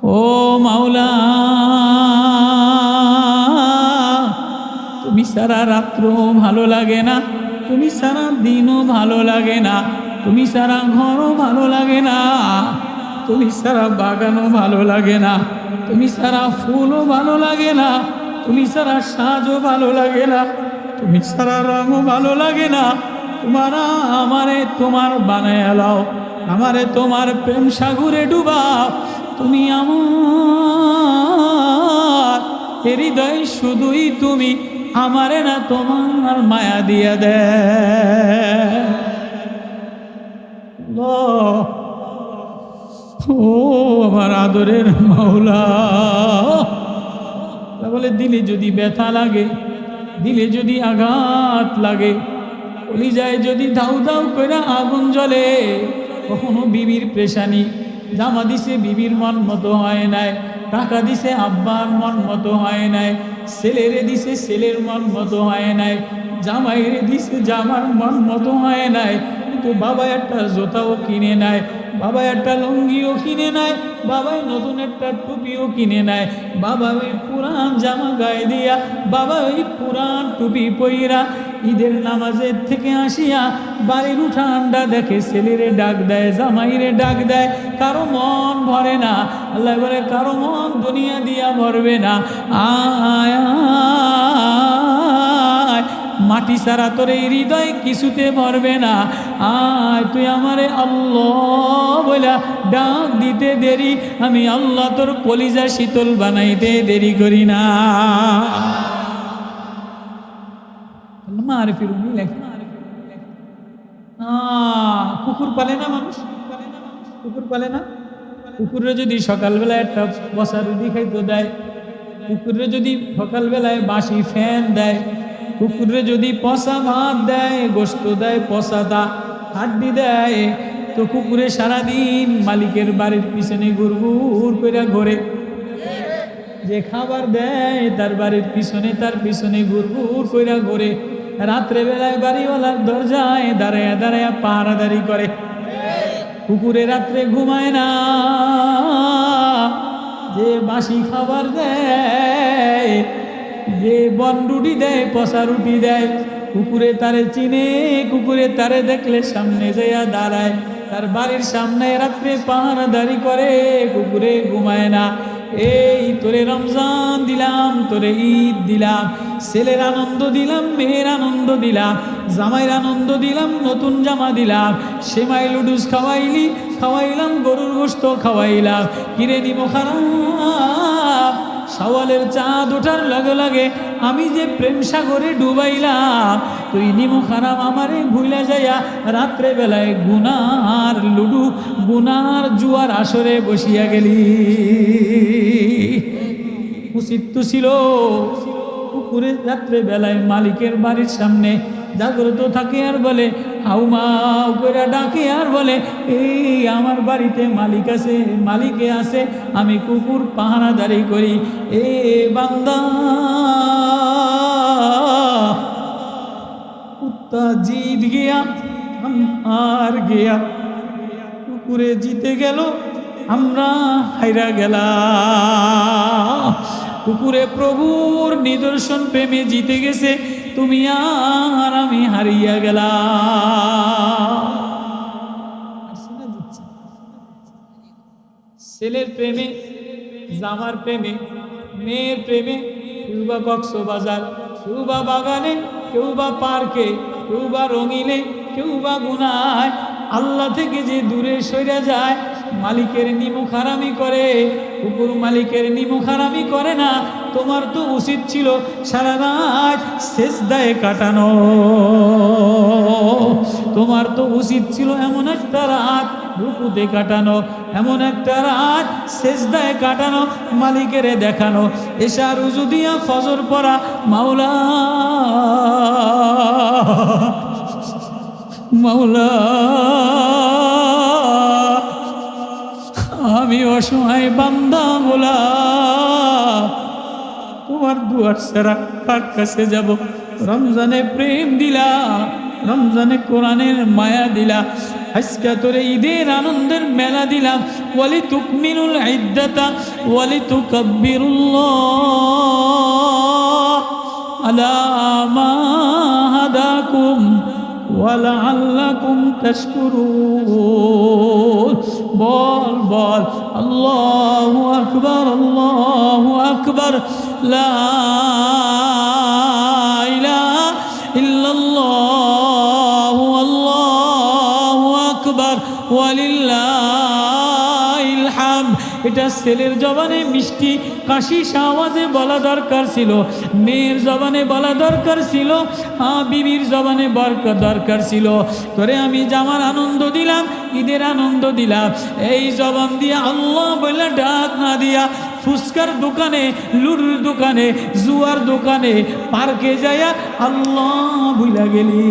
ও মাওলা, তুমি সারা রাত্র ভালো লাগে না, তুমি সারা দিনও ভালো লাগে না, তুমি সারা ঘরও ভালো লাগে না, তুমি সারা বাগানও ভালো লাগে না, তুমি সারা ফুলও ভালো লাগে না, তুমি সারা সাজও ভালো লাগে না, তুমি সারা রঙও ভালো লাগে না। আমারে তোমার বানায় লাও, আমারে তোমার প্রেম সাগরে ডুবাও। তুমি আমার হৃদয় শুধুই তুমি, আমারে না তোমার মায়া দিয়া দে। ও আমার আদরের মাওলা, বলে দিলে যদি ব্যথা লাগে, দিলে যদি আঘাত লাগে, কলিজায় যদি দাউ দাউ করে আগুন জ্বলে, কখনো বিবির পেশানি, জামা দিছে বিবির মন মতো হয় নাই, টাকা দিছে আব্বার মন মতো হয় নাই, ছেলেরে দিছে ছেলের মন মতো হয় নাই, জামাইরে দিছে জামার মন মতো হয় নাই, কিন্তু বাবা একটা জোতাও কিনে নাই, বাবা একটা লুঙ্গিও কিনে নাই, বাবাই নতুন একটা টুপিও কিনে নাই, বাবা ওই পুরান জামা গায়ে দিয়া, বাবা ওই পুরান টুপি পইরা ঈদের নামাজের থেকে আসিয়া বাড়ির উঠানটা দেখে ছেলেরে ডাক দেয়, জামাইরে ডাক দেয়, কারো মন ভরে না। আল্লাহ বলে কারো মন দুনিয়া দিয়া ভরবে না। আয় মাটি ছাড়া তোর এই হৃদয় কিছুতে ভরবে না। আয় তুই আমারে আল্লাহ বলা ডাক দিতে দেরি, আমি আল্লাহ তোর কলিজা শীতল বানাইতে দেরি করি না। কুকুর পালে না মানুষ, কুকুর পালে না? কুকুরে যদি সকালবেলা একটা বসা রুটি খাইতে দেয়, কুকুরে যদি সকালবেলায় বাসি ফ্যান দেয়, কুকুরে যদি পচা ভাত দেয়, গোস্ত দেয়, পচা হাড্ডি দেয়, তো কুকুরে সারাদিন মালিকের বাড়ির পিছনে গুড়গুড় করে ঘোরে। যে খাবার দেয় তার বাড়ির পিছনে, তার পিছনে গুড়গুড় করে ঘোরে। রাত্রে বেলায় বাড়িওয়ালার দরজায় দাঁড়ায় দাঁড়ায় পাহারাদারি করে। কুকুরে রাত্রে ঘুমায় না, যে বাসি খাবার দেয়, যে বন রুটি দেয়, পচা রুটি দেয়, কুকুরে তারে চিনে, কুকুরে তারে দেখলে সামনে যাইয়া দাঁড়ায়, তার বাড়ির সামনে রাত্রে পাহারাদারি করে। কুকুরে ঘুমায় না। এই তোরে রমজান দিলাম, তোরে ঈদ দিলাম, ছেলের আনন্দ দিলাম, মেয়ের আনন্দ দিলাম, জামাইয়ের আনন্দ দিলাম, নতুন জামা দিলাম, সেমাই লুডুস খাওয়াইলি, খাওয়াইলাম গরুর গোশত খাওয়াইলাম, কিরে নিমো খারাপ। সওয়ালের চাঁদ ওঠার লগে লগে আমি যে প্রেম সাগরে ডুবাইলাম, তুই নিমো খারাপ আমারে ভুলে যাইয়া রাত্রে বেলায় গুনার লুডু, গুনার জুয়ার আসরে বসিয়া গেলি। উচিত তো ছিল কুকুরে রাত্রে বেলায় মালিকের বাড়ির সামনে জাগ্রত থাকে আর বলে হাউমাউ করে ডাকে আর বলে এই আমার বাড়িতে মালিক আছে, মালিকে আছে, আমি কুকুর পাহারাদারি করি। এ বান্দা কুত্তা জিত গিয়া আর গিয়া, কুকুরে জিতে গেল, আমরা হাইরা গেলাম। কুকুরে প্রভুর নিদর্শন প্রেমে জিতে গেছে, তুমি আর আমি হারিয়া গেলাম। ছেলের প্রেমে, জামার প্রেমে, মেয়ের প্রেমে, কেউ বা কক্সবাজার, কেউ বা বাগানে, কেউ বা পার্কে, কেউ বা রঙিলে, কেউ বা গুনায়, আল্লাহ থেকে যে দূরে সইরা যায়, মালিকের নিমুখ হারামি করে, কুকুর মালিকের নিমুখ হারামি করে না। তোমার তো উচিত ছিল সারা রাত সেজদায় কাটানো, তোমার তো উচিত ছিল এমন একটা রাত রুকুতে কাটানো, এমন একটা রাত সেজদায় কাটানো, মালিকের দেখানো, এশা রুজু দিয়া ফজর পড়া, মাওলা মাওলা আমি অসহায় বান্দা বলা, তোমার দুয়ার ছাড়া কার কাছে যাব? রমজানে প্রেম দিলা, রমজানে কোরআনের মায়া দিলা, আজকে তোরে ঈদের আনন্দের মেলা দিলাম, ওয়ালি তুকমিনুল ইদ্দাতা ওয়ালি তুকাব্বিরুল্লাহ আলা মা হাদাকুম ওয়ালাআল্লাকুম তাশকুরুন। বল বল আল্লাহু আকবার লা ইলাহা ইল্লাল্লাহু আল্লাহু আকবার ওয়ালিল্লাহিল হামদ। এটা ছেলের জবানে মিষ্টি কাশি আওয়াজে বলা দরকার ছিল, মেয়ের জবানে বলা দরকার ছিল, বিবির জবানে দরকার ছিল। তোরে আমি জামার আনন্দ দিলাম, ঈদের আনন্দ দিলাম, এই জবান দিয়ে আল্লাহ বলে ডাক না দিয়া ফুচকার দোকানে, লুডুর দোকানে, জুয়ার দোকানে, পার্কে যাইয়া আল্লাহ ভুলা গেলি।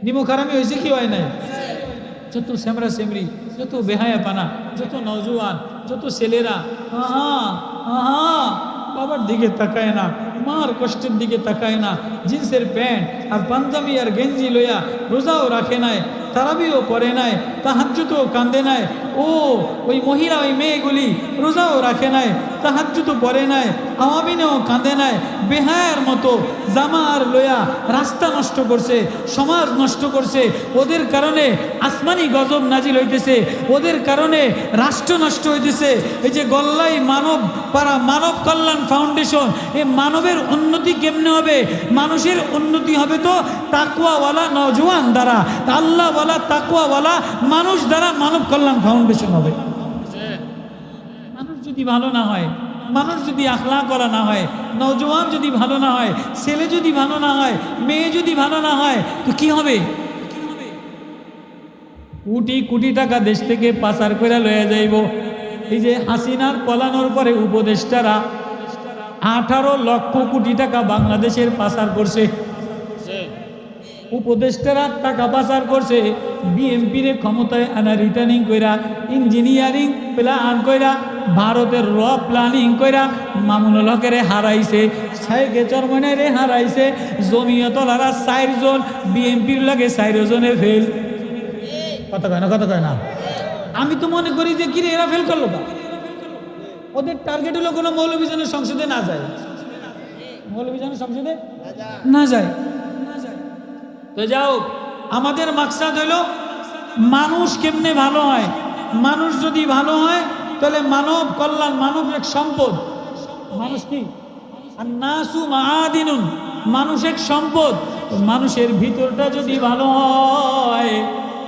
নিমক হারামি হয়েছে কি হয় নাই? যত সেমরা সেমরি, যত বেহায়া পানা, যত নওজোয়ান, যত ছেলেরা বাবার দিকে তাকায় না, মার কষ্টের দিকে তাকায় না, জিন্সের প্যান্ট আর পাঞ্জাবি আর গেঞ্জি লইয়া রোজাও রাখে নাই, তারাবিও পড়ে নাই, তাহাজ্জুদও কান্দে নাই। ওই মহিলা, ওই মেয়েগুলি রোজাও রাখে নাই, তাহাজ্জুদও পড়ে নাই, আওয়ামিনেও কান্দে নাই, বেহায়ার মতো জামা আর লইয়া রাস্তা নষ্ট করছে, সমাজ নষ্ট করছে। ওদের কারণে আসমানি গজব নাজিল হইতেছে, ওদের কারণে রাষ্ট্র নষ্ট হইতেছে। এই যে গল্লাই মানব পাড়া মানব কল্যাণ ফাউন্ডেশন, এই মানবের উন্নতি কেমনে হবে? মানুষের উন্নতি হবে তো তাকওয়াওয়ালা নওজোয়ান দ্বারা, আল্লাহওয়ালা তাকওয়াওয়ালা মানুষ দ্বারা মানব কল্যাণ ফাউন্ডেশন হবে। মানুষ যদি ভালো না হয়, মানুষ যদি আখলাক করা না হয়, নওজোয়ান যদি ভালো না হয়, ছেলে যদি ভালো না হয়, মেয়ে যদি ভালো না হয়, তো কি হবে? কোটি কোটি টাকা দেশ থেকে পাচার করে লয়ে যাইব। এই যে হাসিনার পলানোর পরে উপদেষ্টারা 18 লক্ষ কোটি টাকা বাংলাদেশের পাচার করছে। উপদেষ্টারা টাকা পাচার করছে, বিএমপির ক্ষমতায় আনা রিটার্নিং কইরা, ইঞ্জিনিয়ারিং প্ল্যান কইরা, ভারতের প্ল্যানিং কইরা মামুনুল হকের হারাইছে, শাইখে চরমনাইরে হারাইছে, জমিয়তলারা 4 জন, বিএমপির লাগে 4 জনে ফেল। কথা কয় না। আমি তো মনে করি যে কিরে এরা ফেল করলো না, ওদের টার্গেট হলো কোনো মৌলভীজনের সংসদে না যায়, মৌলভীজনের সংসদে না যায়। তো যাও, আমাদের মাকসাদ হলো মানুষ কেমনে ভালো হয়। মানুষ যদি ভালো হয় তাহলে মানব কল্যাণ, মানব এক সম্পদ। মানুষ কি? আন-নাসু মাআদিনুন, মানুষ এক সম্পদ। মানুষের ভিতরটা যদি ভালো হয়,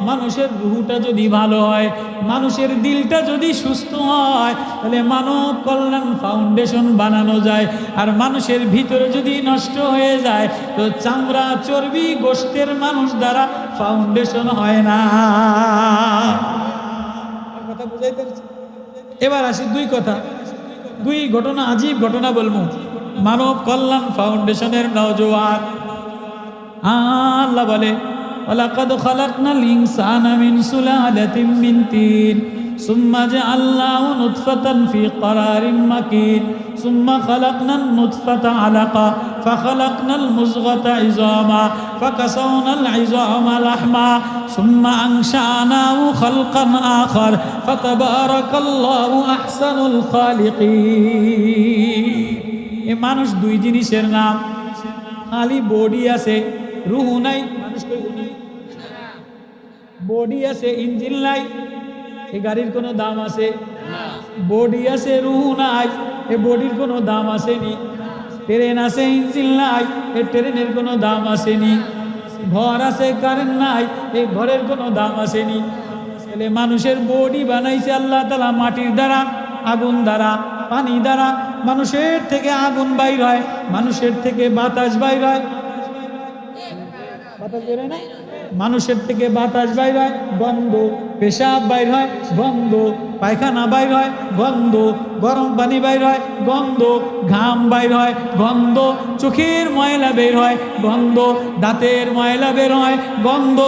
মানুষের রুহটা যদি ভালো হয়, মানুষের দিলটা যদি সুস্থ হয়, তাহলে মানব কল্যাণ ফাউন্ডেশন বানানো যায়। আর মানুষের ভিতরে যদি নষ্ট হয়ে যায়, তো চামড়া চর্বি গোশতের মানুষ দ্বারা ফাউন্ডেশন হয় না। কথা বুঝাইতে পারছি? এবার আসি দুই ঘটনা, আজীব ঘটনা বলবো। মানব কল্যাণ ফাউন্ডেশনের নওজোয়ান, আল্লাহ বলে ওয়ালাকাদ খালাকনাল ইনসানা মিন সুলালাতিন মিন তিন সুম্মা জাআলনাহু নুতফাতান ফি ক্বারারিন মাকিন সুম্মা খালাকনান নুতফাতা আলাকা ফাখালাকনাল মুযগাতা ইযামা ফাকাসাওনাল ইযামা লাহমা সুম্মা আনশানাহু খালকান আখার ফাতাবারাকাল্লাহু আহসানুল খালিকিন। এ মানুষ দুই জিনিসের নাম, খালি বডি আছে, রুহ নাই। মানুষ কই গুনি? বডি আছে, ইঞ্জিন নাই, এই গাড়ির কোনো দাম আছে? বডি আছে, রুহ নাই, এ বডির কোনো দাম আসেনি। ট্রেন আছে, ইঞ্জিন নাই, এ ট্রেনের কোনো দাম আসেনি। ঘর আছে, কারেন্ট নাই, এই ঘরের কোনো দাম আসেনি। তাহলে মানুষের বডি বানাইছে আল্লাহ তাআলা মাটির দ্বারা, আগুন দ্বারা, পানি দ্বারা। মানুষের থেকে আগুন বাইর হয়, মানুষের থেকে বাতাস বাইর হয়। বাতাস বের হয় না? মানুষের থেকে বাতাস বাইর হয়, গন্ধ। পেশাব বাইর হয়, গন্ধ। পায়খানা বাইর হয়, গন্ধ। গরম পানি বাইর হয়, গন্ধ। ঘাম বাইর হয়, গন্ধ। চোখের ময়লা বের হয়, গন্ধ। দাঁতের ময়লা বের হয়, গন্ধ।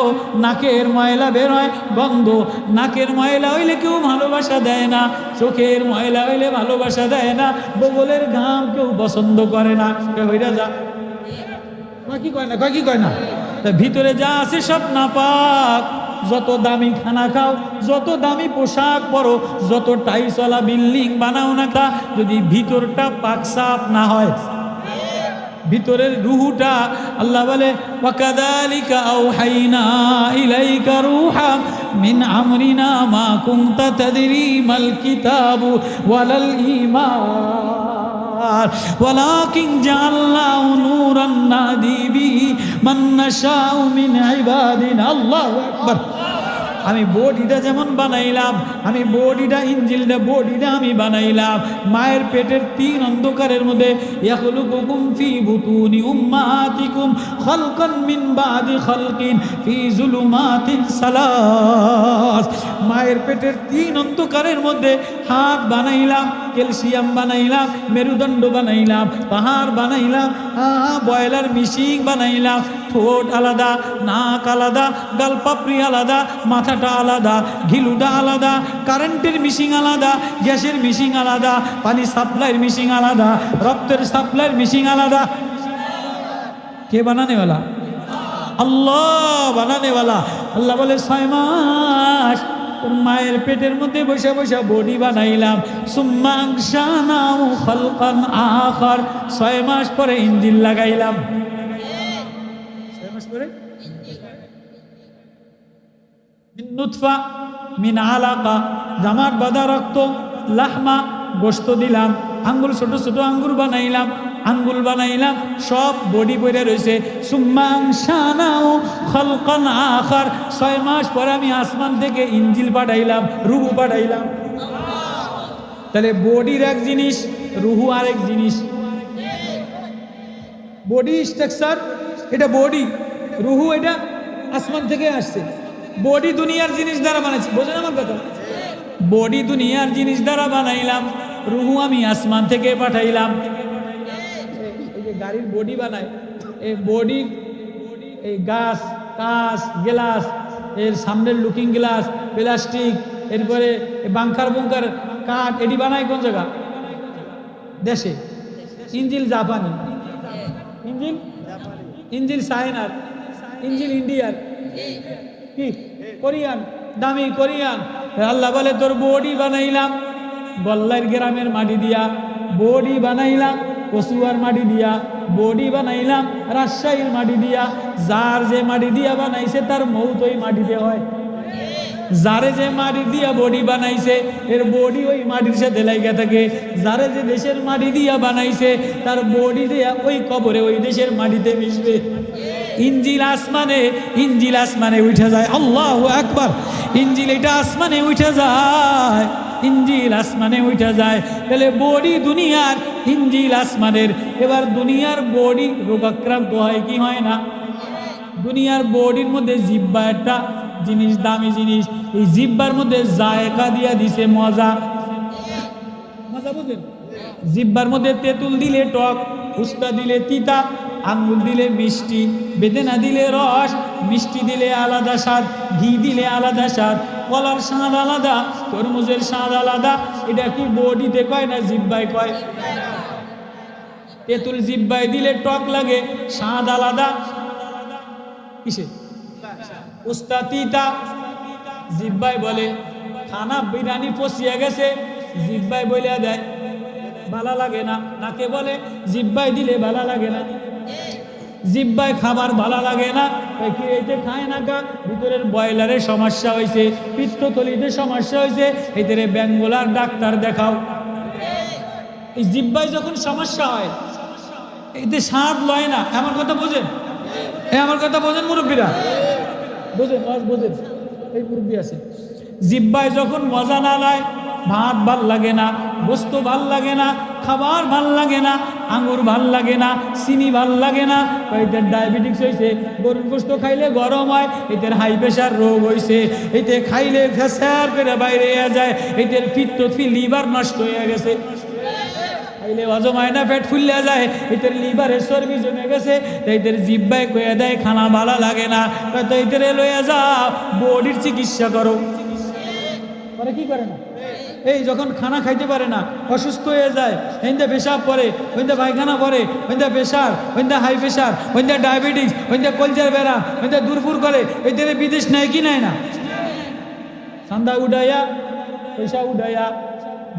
নাকের ময়লা বের হয়, গন্ধ। নাকের ময়লা হইলে কেউ ভালোবাসা দেয় না, চোখের ময়লা হইলে ভালোবাসা দেয় না, বগলের ঘাম কেউ পছন্দ করে না। হইরা যা কি কয় না, কি কয় না? তা ভিতরে যা আছে সব নাপাক। যত দামি খানা খাও, যত দামি পোশাক পরো, যত টাইসওয়ালা বিল্ডিং বানাও না তা যদি ভিতরটা পাক সাফ না হয়, ভিতরের রুহুটা, আল্লাহ বলে ওয়াকাযালিকা আওহাইনা ইলাইকা রূহাম মিন আমরিনা মা কুনতা তাদরি মাল কিতাবু ওয়ালাল ঈমান ওয়ালাকিন জাআলনাহু নূরান নাহদি বিহি মান নাশাউ মিন ইবাদিনা। আল্লাহু আকবার। আমি বডিটা যেমন বানাইলাম, আমি বডিটা ইঞ্জিলটা বডিটা আমি বানাইলাম মায়ের পেটের 3 অন্ধকারের মধ্যে। ইয়াখলুকুকুম ফি বুতুনি উম্মাতিকুম খালকান মিন বাদি খালকিন ফি যুলুমাতিন সালাস। মায়ের পেটের 3 অন্ধকারের মধ্যে হাত বানাইলাম, ক্যালসিয়াম বানাইলাম, মেরুদণ্ড বানাইলাম, পাহাড় বানাইলাম, বয়লার মিশিং বানাইলাম। ঠোঁট আলাদা, নাক আলাদা, গালপাপড়ি আলাদা, মাথাটা আলাদা, ঘিলুটা আলাদা, কারেন্টের মিশিং আলাদা, গ্যাসের মিশিং আলাদা, পানি সাপ্লাইয়ের মিশিং আলাদা, রক্তের সাপ্লাইয়ের মিশিং আলাদা। কে বানানেওয়ালা? আল্লাহ বানানেওয়ালা। আল্লাহ বলে 6 মাস তোর মায়ের পেটের মধ্যে বসে বসে বডি বানাইলাম। সুম্মা আনশানাহু খালকান আখার। 6 মাস পরে ইঞ্জিন লাগাইলাম। 6 মাস পরে মিন নুতফা মিন আলাকা, জামাত বাঁধা রক্ত, লাহমা গোশত দিলাম, আঙ্গুল ছোট ছোট আঙ্গুর বানাইলাম, আঙ্গুল বানাইলাম, সব বডি পড়ে রয়েছে। সুম্মা আনশানাহু খালকান আখার। 6 মাস পরে আমি আসমান থেকে ইঞ্জিল পাঠাইলাম, রুহু পাঠাইলাম। তাহলে বডির এক জিনিস, রুহু আরেক জিনিস। বডি স্ট্রাকচার এটা বডি, রুহু এটা আসমান থেকে আসছে। বডি দুনিয়ার জিনিস দ্বারা বানাইছি, বোঝেন আমার কথা? বডি দুনিয়ার জিনিস দ্বারা বানাইলাম, রুহু আমি আসমান থেকে পাঠাইলাম। এই যে গাড়ির বডি বানায়, এই বডি, এই গাছ, কাঁচ, গ্লাস, এর সামনের লুকিং গ্লাস, প্লাস্টিক, এরপরে বাংকার বুঙ্কার কাঠ, এটি বানায় কোন জায়গা? দেশে। ইঞ্জিল জাপানি, ইঞ্জিল ইঞ্জিল চায়নার, ইঞ্জিল ইন্ডিয়ার, কি কোরিয়ান, দামি কোরিয়ান। আল্লাহ বলে তোর বডি বানাইলাম গল্লার গ্রামের মাটি দিয়া, বডি বানাইলাম কচুয়ার মাটি দিয়া, বডি বানাইলাম রাজশাহীর মাটি দিয়া। যার যে মাটি দিয়া বানাইছে তার মৌত ওই মাটিতে হয়। যারে যে মাটি দিয়া বডি বানাইছে এর বডি ওই মাটির সাথে লাগা থাকে। যারে যে দেশের মাটি দিয়া বানাইছে তার বডি দিয়া ওই কবরে ওই দেশের মাটিতে মিশবে। ইঞ্জিল আসমানে, ইঞ্জিল আসমানে উঠে যায়। আল্লাহু আকবার। ইঞ্জিল এটা আসমানে উঠে যায়, ইঞ্জিল আসমানে উঠে যায়। তাহলে বডি দুনিয়ার, ইঞ্জিল আসমানের। এবার দুনিয়ার বডি রোগাক্রান্ত হয় কি হয় না? দুনিয়ার বডির মধ্যে জিহ্বা একটা জিনিস, দামি জিনিস। এই জিহ্বার মধ্যে জায়গা দিয়া দিছে মজা, মজা বুঝলেন? জিহ্বার মধ্যে তেঁতুল দিলে টক, উস্তা দিলে তিতা, আঙ্গুল দিলে মিষ্টি, বেদেনা দিলে রস, মিষ্টি দিলে আলাদা স্বাদ, ঘি দিলে আলাদা স্বাদ, কলার স্বাদ আলাদা, তরমুজের স্বাদ আলাদা। এটা কি বডিতে কয় না জিহ্বায় কয়? তেঁতুল জিহ্বায় দিলে টক লাগে, স্বাদ আলাদা। কিসে? উস্তা তিতা। জিহ্বায় বলে খানা বিরিয়ানি পচিয়ে গেছে, জিহ্বায় বলিয়া দেয় ভালো লাগে না। নাকে বলে জিহ্বায় দিলে ভালো লাগে না, জিহ্বায় খাবার ভালো লাগে না, এতে খায় না কা। ভিতরের বয়লারের সমস্যা হয়েছে, পিত্তথলিতে সমস্যা হয়েছে, এতে বেঙ্গলার ডাক্তার দেখাও। এই জিহ্বায় যখন সমস্যা হয় এতে স্বাদ লয় না। আমার কথা বোঝেন? আমার কথা বোঝেন মুরব্বীরা? বোঝেন, বোঝেন? এই মুরব্বী আছে। জিহ্বায় যখন মজা না লয়, ভাত ভাল লাগে না, গোস্ত ভাল লাগে না, খাবার ভাল লাগে না, আঙুর ভাল লাগে না, চিনি ভাল লাগে না। এদের ডায়াবেটিস হয়েছে, গরুর গোস্ত খাইলে গরম হয়, এদের হাই প্রেশার রোগ হয়েছে, এতে খাইলে ফেসার করে বাইরে যায়, এদের পিত্ত লিভার নষ্ট হয়ে গেছে, খাইলে হজমায় না, পেট ফুললে যায়, এদের লিভারের চর্বি জমে গেছে। এদের জিহ্বায় কয়ে দেয় খানা ভালো লাগে না, তো এদের লইয়া যাও বডির চিকিৎসা করো। কি করে না? এই যখন খানা খাইতে পারে না, অসুস্থ হয়ে যায়, ওইন্দা পেশাব পরে, ওইন্দা পায়খানা পরে, ওইন্দা প্রেশার, ওইন্দা হাই প্রেশার, ওইন্দা ডায়াবেটিস, ওইন্দা কলজার বেড়া, ওইন্দা দুরপুর করে, এদের বিদেশ নেয় কি নেয় না? চান্দা উড়াইয়া, পয়সা উড়াইয়া,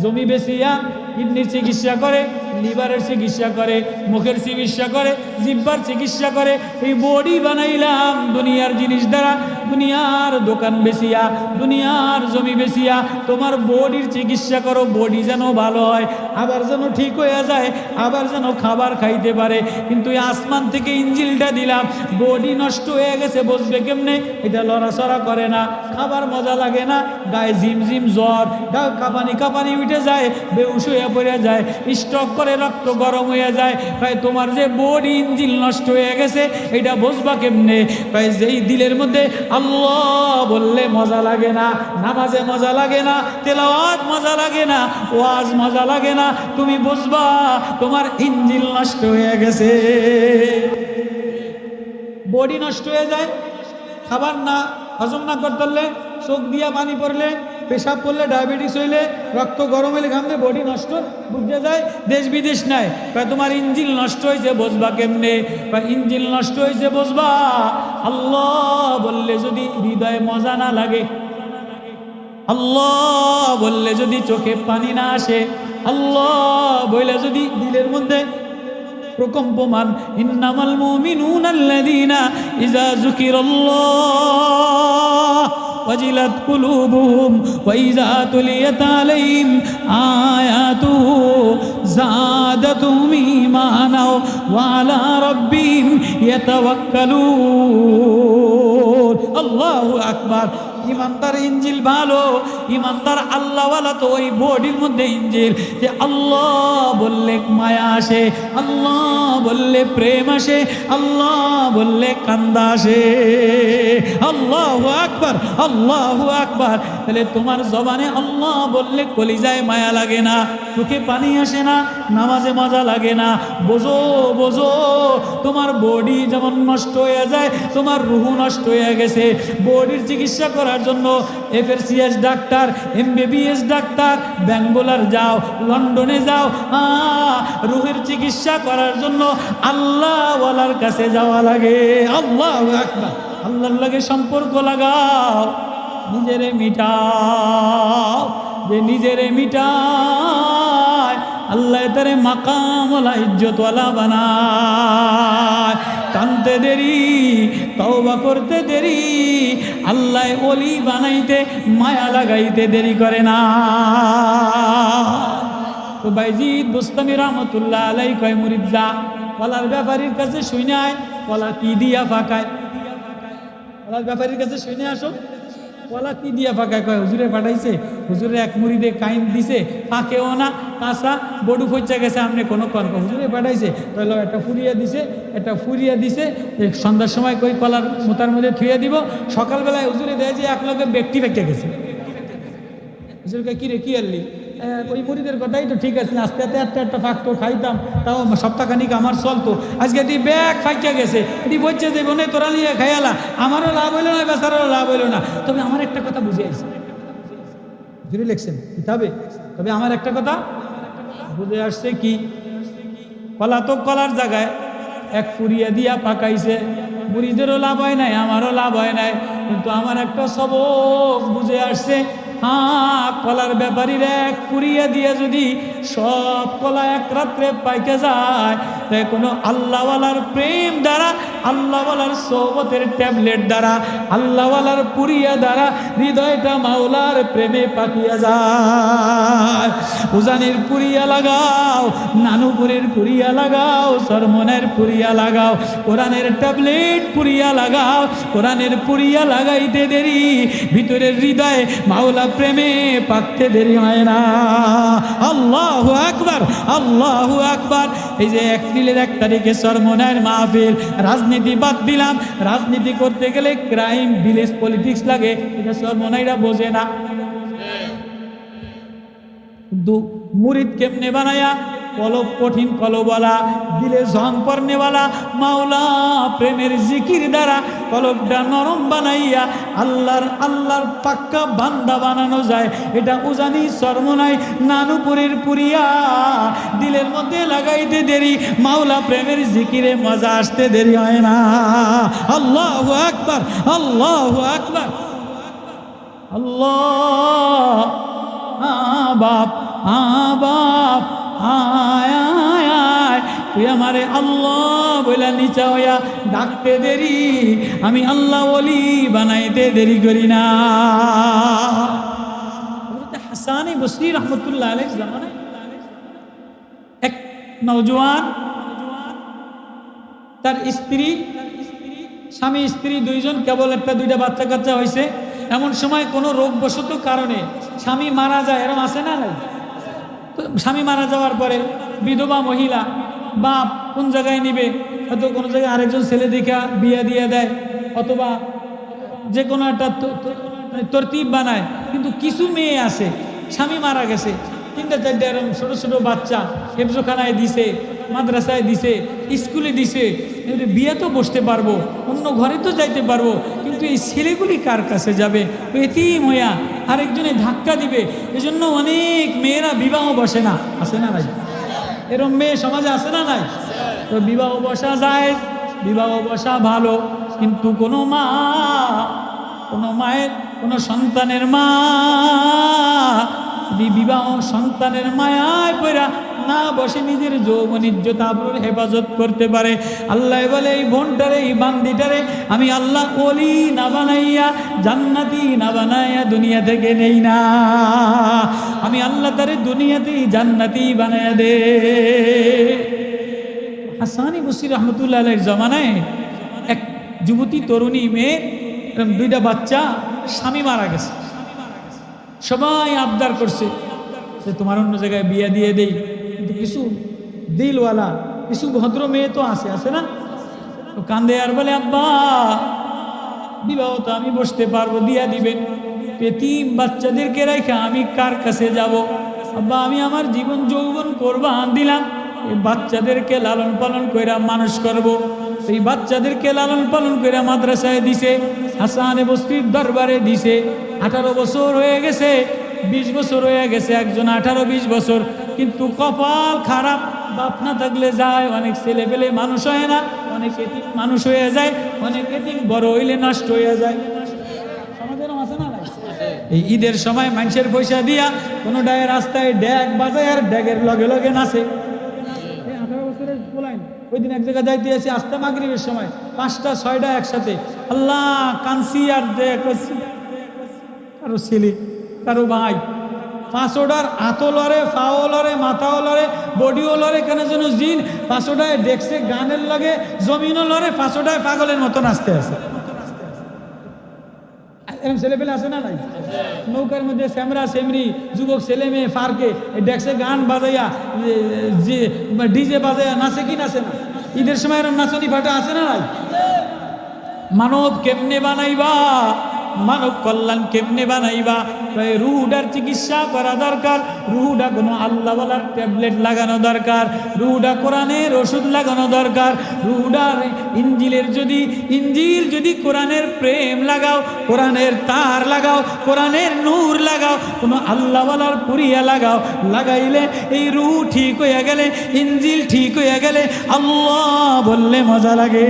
জমি বেচিয়া কিডনির চিকিৎসা করে, লিভারের চিকিৎসা করে, মুখের চিকিৎসা করে, জিহ্বার চিকিৎসা করে। এই বডি বানাইলাম দুনিয়ার জিনিস দ্বারা, দুনিয়ার দোকান বেচিয়া, দুনিয়ার জমি বেচিয়া তোমার বডির চিকিৎসা করো, বডি যেন ভালো হয়, আবার যেন ঠিক হয়ে যায়, আবার যেন খাবার খাইতে পারে। কিন্তু এই আসমান থেকে ইঞ্জিলটা দিলাম, বডি নষ্ট হয়ে গেছে, বসবে কেমনে? এটা লড়াচড়া করে না, খাবার মজা লাগে না, গায়ে ঝিমঝিম জ্বর, গায়ে কাঁপানি কাঁপানি উঠে যায়, বেহুশ হয়ে পড়ে যায়, স্ট্রোক করে রক্ত গরম হয়ে যায়। ভাই তোমার যে বডি ইঞ্জিন নষ্ট হয়ে গেছে, এটা বুঝবা কেমনে? ভাই যেই দিলের মধ্যে আল্লাহ বললে মজা লাগে না, নামাজে মজা লাগে না, তেলাওয়াত মজা লাগে না, ওয়াজ মজা লাগে না, তুমি বুঝবা তোমার ইঞ্জিন নষ্ট হয়ে গেছে। বডি নষ্ট হয়ে যায়, খাবার না হজম না করতে পারলে, চোখ দিয়া পানি পড়লে, পেশাব করলে, ডায়াবেটিস হইলে, রক্ত গরম হইলে ঘামলে বডি নষ্ট বুঝে যায়, দেশ বিদেশ নাই। তোমার ইঞ্জিন নষ্ট হয়েছে, বুঝবা কেমনে? ইঞ্জিন নষ্ট হয়েছে বুঝবা আল্লাহ বললে যদি হৃদয়ে মজা না লাগে, আল্লাহ বললে যদি চোখে পানি না আসে, আল্লাহ বললে যদি দিলের মধ্যে প্রকম্পমান, ইন্নামাল মুমিনুনা আল্লাযীনা ইযা যুকিরাল্লাহ ওয়াজিলাত কুলুবুহুম ওয়া ইযা তুলিয়াত আলাইহিম আয়াতুহু যাদাতুহুম ঈমানাও ওয়া আলা রাব্বিহিম ইয়াতাওয়াক্কালুন। আল্লাহু আকবার। ইমানদার ইঞ্জিল ভালো, ইমানদার আল্লাহওয়ালা তো ওই বডির মধ্যে ইঞ্জিল, যে আল্লাহ বললে মায়া আসে, আল্লাহ বললে প্রেম আসে, আল্লাহ বললে কান্দা আসে। আল্লাহু আকবার, আল্লাহু আকবার। তাহলে তোমার জবানে আল্লাহ বললে কলিজায় মায়া লাগে না, চোখে পানি আসে না, নামাজে মজা লাগে না। বোঝো বোঝো, তোমার বডি যেমন নষ্ট হয়ে যায়, তোমার রুহু নষ্ট হয়ে গেছে। বডির চিকিৎসা করার জন্য FRCS doctor, MBBS doctor, Bangalore যাও, লন্ডনে যাও। রুহের চিকিৎসা করার জন্য আল্লাহওয়ালার কাছে যাওয়া লাগে। আল্লাহু আকবার। আল্লাহর লাগে সম্পর্ক লাগাও, নিজেরে মিটাও। যে নিজেরে মিটায় আল্লাহ তারে মাকামওয়ালা ইজ্জতওয়ালা বানায়। কানতে দেরি, তওবা করতে দেরি, আল্লাহ ওলি বানাইতে মায়া লাগাইতে দেরি করে না। তো বাইজিদ বুস্তামি রহমতুল্লাহ আলাই কয় মুরিদ যা কলার ব্যাপারীর কাছে শুনে আয়, কলা কি দিয়া ফাঁকায়। কলার ব্যাপারীর কাছে শুনে আসো, কলা কি দিয়া ফাঁকায়। কয় হুজুরে পাঠাইছে, হুজুরে এক মুরিদে কাইন দিছে, ফাঁকেও না, কাঁচা বডু ফইচা গেছে, আপনি কোনো কর্ম হুজুরে পাঠাইছে। তাহলে একটা ফুরিয়া দিছে, একটা ফুরিয়া দিছে, সন্ধ্যার সময় কই কলার মোতার মধ্যে থুয়ে দিব, সকালবেলায় হুজুরে দেয় যে এক লগে ব্যক্তি ফেঁকে গেছে। হুজুরকে কি রে কি আনলি? ওই মুড়িদের কথাই তো ঠিক আছে, আস্তে আস্তে একটা ফাঁকতো, খাইতাম, তাও সপ্তাহখানিক আমার চলতো। আজকে তুই ব্যাগ ফাঁকিয়া গেছে, এটি বলছে যে বোনে তোরা নিয়ে খাইয়ালা, আমারও লাভ হইলো না, বেচারারও লাভ হইলো না। তবে আমার একটা কথা বুঝে আসছে, জুড়ে লেখছেন কিতাবে, তবে আমার একটা কথা বুঝে আসছে কি, কলা তো কলার জায়গায় এক ফুরিয়া দিয়া পাকাইছে, মুড়িদেরও লাভ হয় নাই, আমারও লাভ হয় নাই। কিন্তু আমার একটা সবক বুঝে আসছে, কলার ব্যাপারীর এক পুরিয়া দিয়ে যদি সব কলা এক রাত্রে পাইকে যায়, তাই কোনো আল্লাহওয়ালার প্রেম দ্বারা, আল্লাহওয়ালার সোহবতের ট্যাবলেট দ্বারা, আল্লাহওয়ালার পুরিয়া দ্বারা হৃদয়টা মাওলার প্রেমে পাকিয়া যায়। উজানির পুরিয়া লাগাও, নানুপুরের পুরিয়া লাগাও, সরমনের পুরিয়া লাগাও, কোরআনের ট্যাবলেট পুরিয়া লাগাও। কোরআনের পুরিয়া লাগাইতে দেরি, ভিতরের হৃদয়ে মাওলা প্রেমে পাকতে দেরি হয় না। আল্লাহু আকবার, আল্লাহু আকবার। এই যে এপ্রিলের 1 তারিখে সরমনের মাহফিল, রাজনীতি বাদ দিলাম, রাজনীতি করতে গেলে ক্রাইম ভিলেজ পলিটিক্স লাগে, এটা সরমনাইরা বোঝে না। মুরিদ কেমনে বানায়া কলব কঠিন কলবওয়ালা, দিলে জং পড়নেওয়ালা মাওলা প্রেমের জিকির দ্বারা কলবটা নরম বানাইয়া আল্লাহর পাক্কা বান্দা বানানো যায়। এটা উজানি সরমনাই নানুপুরের পুরিয়া দিলের মধ্যে লাগাইতে দেরি, মাওলা প্রেমের জিকিরে মজা আসতে দেরি হয় না। আল্লাহু আকবার, আল্লাহু আকবার। আল্লাহ বাপ বাপ আয় আয় আয়, তুই আমারে আল্লাহ বইলা নিচা হইয়া ডাকতে দেরি, আমি আল্লাহ ওলি বানাইতে দেরি করি না। হাসান বসরি রহমতুল্লাহ আলাইহির জামানায় এক নওজোয়ান, তার স্ত্রী, স্বামী স্ত্রী দুইজন, কেবল একটা দুইটা বাচ্চা কাচ্চা হয়েছে। এমন সময় কোনো রোগবশত কারণে স্বামী মারা যায়, এরকম আছে না নাই? তো স্বামী মারা যাওয়ার পরে বিধবা মহিলা বাপ কোন জায়গায় নিবে, হয়তো কোনো জায়গায় আরেকজন ছেলে দেখা বিয়ে দিয়ে দেয়, অথবা যে কোনো একটা তরতিব বানায়। কিন্তু কিছু মেয়ে আছে, স্বামী মারা গেছে, 3-4 এরকম ছোটো ছোটো বাচ্চা হেফজোখানায় দিছে, মাদ্রাসায় দিছে, স্কুলে দিছে, বিয়ে তো বসতে পারবো, অন্য ঘরে তো যাইতে পারবো, কিন্তু এই ছেলেগুলি কার কাছে যাবে? এতিম হইয়া আরেকজনে ধাক্কা দিবে। এজন্য অনেক মেয়েরা বিবাহ বসে না, আছে না নাই? এরকম মেয়ে সমাজে আছে না নাই? তো বিবাহ বসা যায়, বিবাহ বসা ভালো, কিন্তু কোনো মা, কোনো মায়ের, কোনো সন্তানের মা বিবাহ সন্তানের মায়ায় পড়া না বসে নিজের যৌবন ইজ্জত আবরুর হেফাজত করতে পারে। আল্লাহ বলে এই বোনটারে, এই বান্দিটারে আমি আল্লাহ ওলি না বানাইয়া, জান্নাতি না বানাইয়া দুনিয়া থেকে নেই না, আমি আল্লাহ তারে দুনিয়াতেই জান্নাতি বানাইয়া দে। হাসান বসরি রহমতুল্লাহ আলাইহির জামানায় এক যুবতী তরুণী মেয়ের 2টা বাচ্চা, স্বামী মারা গেছে। সবাই আবদার করছে যে তোমার অন্য জায়গায় বিয়ে দিয়ে দেই, কিন্তু কিছু দিলওয়ালা, কিছু ভদ্র মেয়ে তো আছে না, তো কান্দে আর বলে আব্বা বিবাহ তো আমি বসতে পারবো, দিয়া দিবেন, এতিম বাচ্চাদেরকে রেখে আমি কার কাছে যাব? আব্বা আমি আমার জীবন যৌবন কোরবান দিলাম, এই বাচ্চাদেরকে লালন পালন কইরা মানুষ করব। এই বাচ্চাদেরকে লালন পালন কইরা মাদ্রাসায় দিছে, হাসান বসরির দরবারে দিছে। 18 বছর হয়ে গেছে, 20 বছর হয়ে গেছে, একজন 18-20 বছর, কিন্তু কপাল খারাপ, বাপ না থাকলে যায়, অনেক ছেলে পেলে মানুষ হয় না, অনেক এতিম মানুষ হয়ে যায়, অনেক এতিম বড় হইলে নষ্ট হয়ে যায়। সমাজের আছে না? এই ঈদের সময় মানুষের পয়সা দিয়া কোনো ডায়ের রাস্তায় ড্যাগ বাজায় আর ড্যাগের লগে লগে নাচে। 18 বছরের পোলাইন ওই দিন এক জায়গায় যাইতে এসে আস্তে মাগরিবের সময় 5টা-6টা একসাথে, আল্লাহ কানসি আর দেখছি, কারো ছেলে কারো ভাই 5 অর্ডার হাতও লড়ে, পাও লড়ে, মাথাও লড়ে, বডিও লড়ে, কেন যেন জিন 5 অর্ডায় দেখছে গানের লগে, জমিনও লড়ে, 5 অর্ডায় পাগলের মতো নাচতে আছে। এরকম ছেলে পেলে আছে না নাই? নৌকার মধ্যে স্যামরা সেমরি যুবক ছেলে মেয়ে ফারকে ডেক্সে গান বাজাইয়া, ডিজে বাজাইয়া নাচে কি নাচে না? ঈদের সময় এরকম নাচনি ফাটা আছে না নাই? মানব কেমনে বানাইবা, মানব কল্যাণ কেমনে বানাইবা? রুহুডার চিকিৎসা করা দরকার, রুহুডা কোনো আল্লাহওয়ালার ট্যাবলেট লাগানো দরকার, রুহুডা কোরআনের ওষুধ লাগানো দরকার, রুহুডার ইঞ্জিল যদি কোরআনের প্রেম লাগাও, কোরআনের তার লাগাও, কোরআনের নূর লাগাও, কোনো আল্লাহওয়ালার পুরিয়া লাগাও, লাগাইলে এই রুহু ঠিক হইয়া গেলে, ইঞ্জিল ঠিক হইয়া গেলে আল্লাহ বললে মজা লাগে,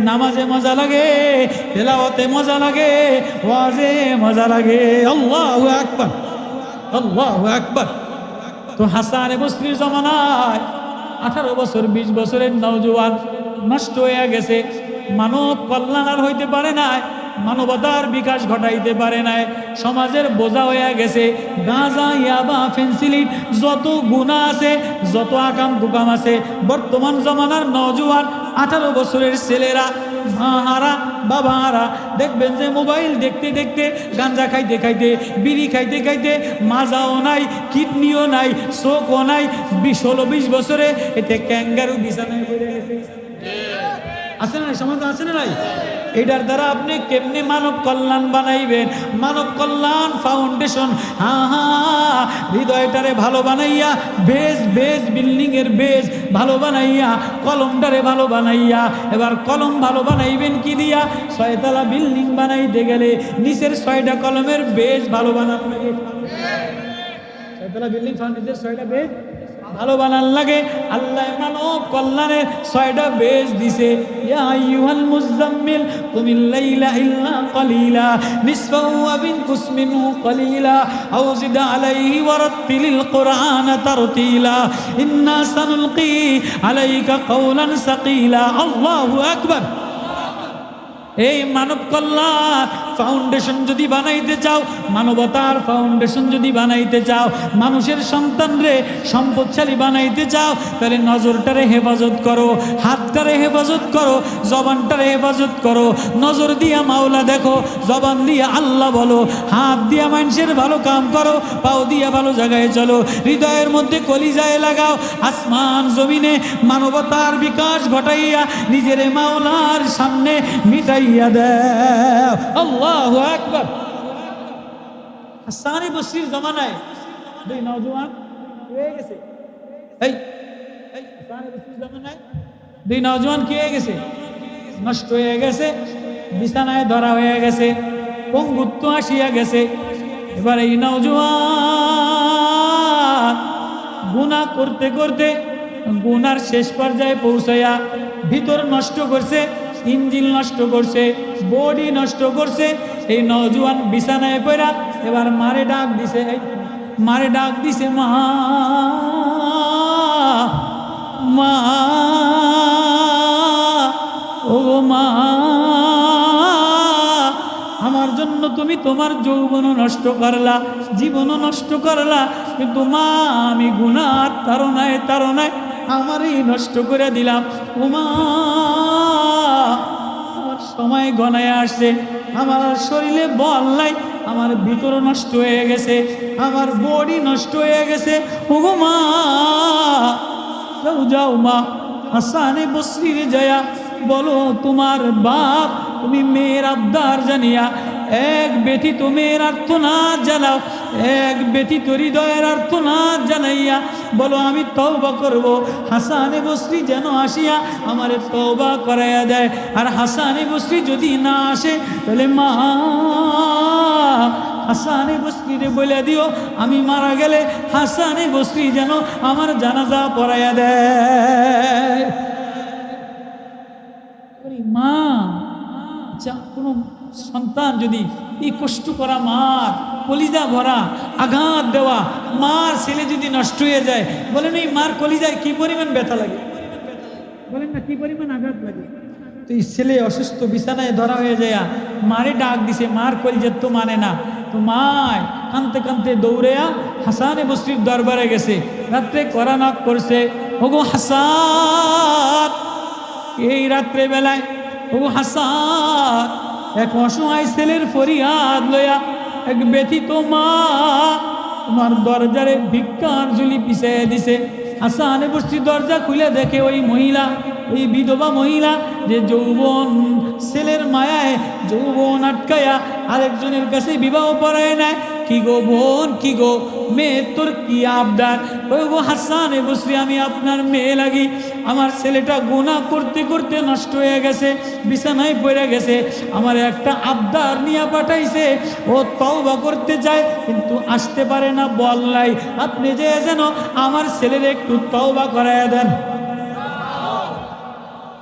নামাজে মজা লাগে, তেলাওয়াতে মজা লাগে, ওয়াজে মজা লাগে। আল্লাহু আকবার, আল্লাহু আকবার। তো হাসান বসরির জামানায় 18 বছর 20 বছরের নওজোয়ান নষ্ট হয়ে গেছে, মানব কল্যাণ আর হইতে পারে না, মানবতার বিকাশ ঘটাইতে পারে নাই, সমাজের বোঝা হয়ে গেছে। গাঁজা, ইয়াবা, ফেন্সিলিন, যত গুনাহ আছে, যত আকাম কুকাম আছে, বর্তমান জমানার নওজোয়ান 18 বছরের ছেলেরা, মাহারা বাবারা দেখবেন যে মোবাইল দেখতে দেখতে, গাঞ্জা খাইতে খাইতে, বিড়ি খাইতে খাইতে, মাজাও নাই, কিডনিও নাই, চোখও নাই, 16-20 বছরে এতে ক্যাঙ্গারু বিছানায় পড়ে গেছে। আছে না সমাজ? আছে না নাই? এটার দ্বারা আপনি কেমনে মানব কল্যাণ বানাইবেন? মানব কল্যাণ ফাউন্ডেশন, হৃদয়টারে ভালো বানাইয়া, বেজ বিল্ডিং এর বেজ ভালো বানাইয়া, কলমটারে ভালো বানাইয়া, এবার কলম ভালো বানাইবেন কি দিয়া? 6 তলা বিল্ডিং বানাইতে গেলে নিচের 6টা কলমের বেজ ভালো বানানো লাগে। 6 তলা বিল্ডিং ফাউন্ডেশনের 6টা বেজ ভালো বানান লাগে। আল্লাহ মানব কল্যাণের 6টা বেজ দিছে। ইয়া আইয়ুহাল মুজাম্মিল কুমিল লাইলা ইল্লা কালিলা নিসফাহু ওয়া বিনকুস মিনহু কালিলা আও জিদ আলাইহি ওয়ারাত্তিলিল কুরআনা তারতিলা ইন্না সানুলকি আলাইকা কাওলান সাকিলা। আল্লাহু আকবার। এই মানব কল্যাণ ফাউন্ডেশন যদি বানাইতে চাও, মানবতার ফাউন্ডেশন যদি বানাইতে চাও, মানুষের সন্তানরে সম্পদশালী বানাইতে চাও, তাহলে নজরটারে হেফাজত করো, হাতটারে হেফাজত করো, জবানটারে হেফাজত করো। নজর দিয়া মাওলা দেখো, জবান দিয়া আল্লাহ বলো, হাত দিয়া মানুষের ভালো কাম করো, পাও দিয়া ভালো জায়গায় চলো, হৃদয়ের মধ্যে কলিজায় লাগাও। আসমান জমিনে মানবতার বিকাশ ঘটাইয়া নিজের মাওলার সামনে মিটাইয়া দেও। আল্লাহু আকবার। হাসান বসরির জামানায় দুই নওজোয়ান হয়ে গেছে। হাসান বসরির জামানায় দুই নওজোয়ান কি হয়ে গেছে? নষ্ট হয়ে গেছে, বিছানায় ধরা হয়ে গেছে, পঙ্গুত্ব আসিয়া গেছে। এবার এই নওজোয়ান গুনাহ করতে করতে গুনার শেষ পর্যায়ে পৌঁছায়া ভিতর নষ্ট করছে, ইঞ্জিন নষ্ট করছে, বডি নষ্ট করছে। এই নওজোয়ান বিছানায় পড়া এবার মারে ডাক দিছে, মা মা, ও মা, আমার জন্য তুমি তোমার যৌবন নষ্ট করলা, জীবনও নষ্ট করলা, কিন্তু মা আমি গুনার তাড়নায় আমারই নষ্ট করে দিলাম। ও মা, আমার সময় গনায় আসছে, আমার শরীরে বল নাই, আমার ভিতর নষ্ট হয়ে গেছে, আমার বডি নষ্ট হয়ে গেছে। ও মা, যাও মা, হাসানে বসরির জয়া বলো তোমার বাপ, তুমি মেয়ের আবদার জানিয়া এক ব্যথিত মেয়ের আর্তনাদ জানাও, এক ব্যথিত হৃদয়ের আর্তনাদ জানাইয়া বলো আমি তওবা করব। হাসানে বসরি যেন আসিয়া আমারে তওবা করাইয়া দেয়। আর হাসানে বসরি যদি না আসে তাহলে মা হাসানে বসরিরে বলে দিও আমি মারা গেলে হাসানে বসরি যেন আমার জানাজা পড়াইয়া দেয়। মা, কোনো সন্তান যদি এই কষ্ট করা মার কলিজা ভরা আঘাত দেওয়া মার ছেলে যদি নষ্ট হয়ে যায়, বলেন এই মার কলিজায় কি পরিমাণ ব্যথা লাগে, বলেন না কি পরিমাণ আঘাত লাগে। তো এই ছেলে অসুস্থ বিছানায় ধরা হয়ে যায়, মারে ডাক দিছে, মার কলিজার তো মানে না, তো মায় কানতে কানতে দৌড়েয়া হাসানে বসরির দরবারে গেছে, রাত্রে করা নাক করছে, ওগো হাসান, এই রাত্রে বেলায় ওগো হাসান, এক অসহায় ছেলের ফরিয়াদ লইয়া এক ব্যথিত মা তোমার দরজারে ভিক্ষার ঝুলি পিছিয়ে দিছে। হাসানে বসরি দরজা খুলে দেখে ওই মহিলা, ওই বিধবা মহিলা যে যৌবন ছেলের মায়ায় যৌবন আটকায়া আরেকজনের কাছে বিবাহ পড়ায় নেয়। কি গো বোন, কি গো মেয়ে, তোর কি আবদার? ওই গো হাসানে বসরি, আমি আপনার মেয়ে লাগি, আমার ছেলেটা গুনাহ করতে করতে নষ্ট হয়ে গেছে, বিছানায় পড়ে গেছে, আমার একটা আবদার নিয়ে পাঠাইছে, ও তওবা করতে চায় কিন্তু আসতে পারে না, বল নাই, আপনি যে যেন আমার ছেলের একটু তওবা করাইয়া দেন।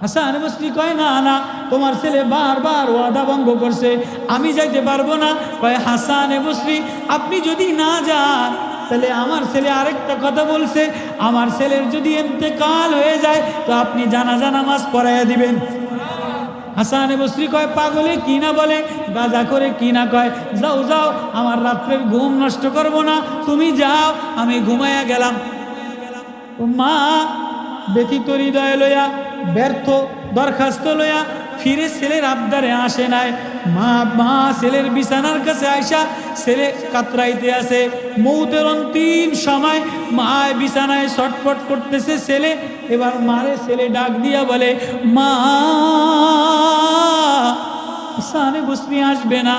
হাসান বসরি কয় না না, তোমার ছেলে বারবার ওয়াদা ভঙ্গ করছে, আমি যাইতে পারবো না। কয় হাসান বসরি, আপনি যদি না যান তাহলে আমার ছেলে আরেকটা কথা বলছে, আমার ছেলের যদি ইন্তেকাল হয়ে যায় তো আপনি জানাজা নামাজ পড়াইয়া দিবেন। হাসান বসরি কয় পাগলে কি না বলে, গাজা করে কি না কয়, যাও যাও, আমার রাত্রের ঘুম নষ্ট করবো না, তুমি যাও, আমি ঘুমাইয়া গেলাম। মা ব্যথিত হৃদয় লইয়া, ব্যর্থ দরখাস্ত লইয়া ফিরে ছেলের আবদারে আসে নাই। মা ছেলের বিছানার কাছে আইসা ছেলে কাতরাইতে আছে, মৌতের অন্তিম সময় মায় বিছানায় ছটফট করতেছে ছেলে। এবার মারে ছেলে ডাক দিয়া বলে, মা হাসানে বসরি আসবে না,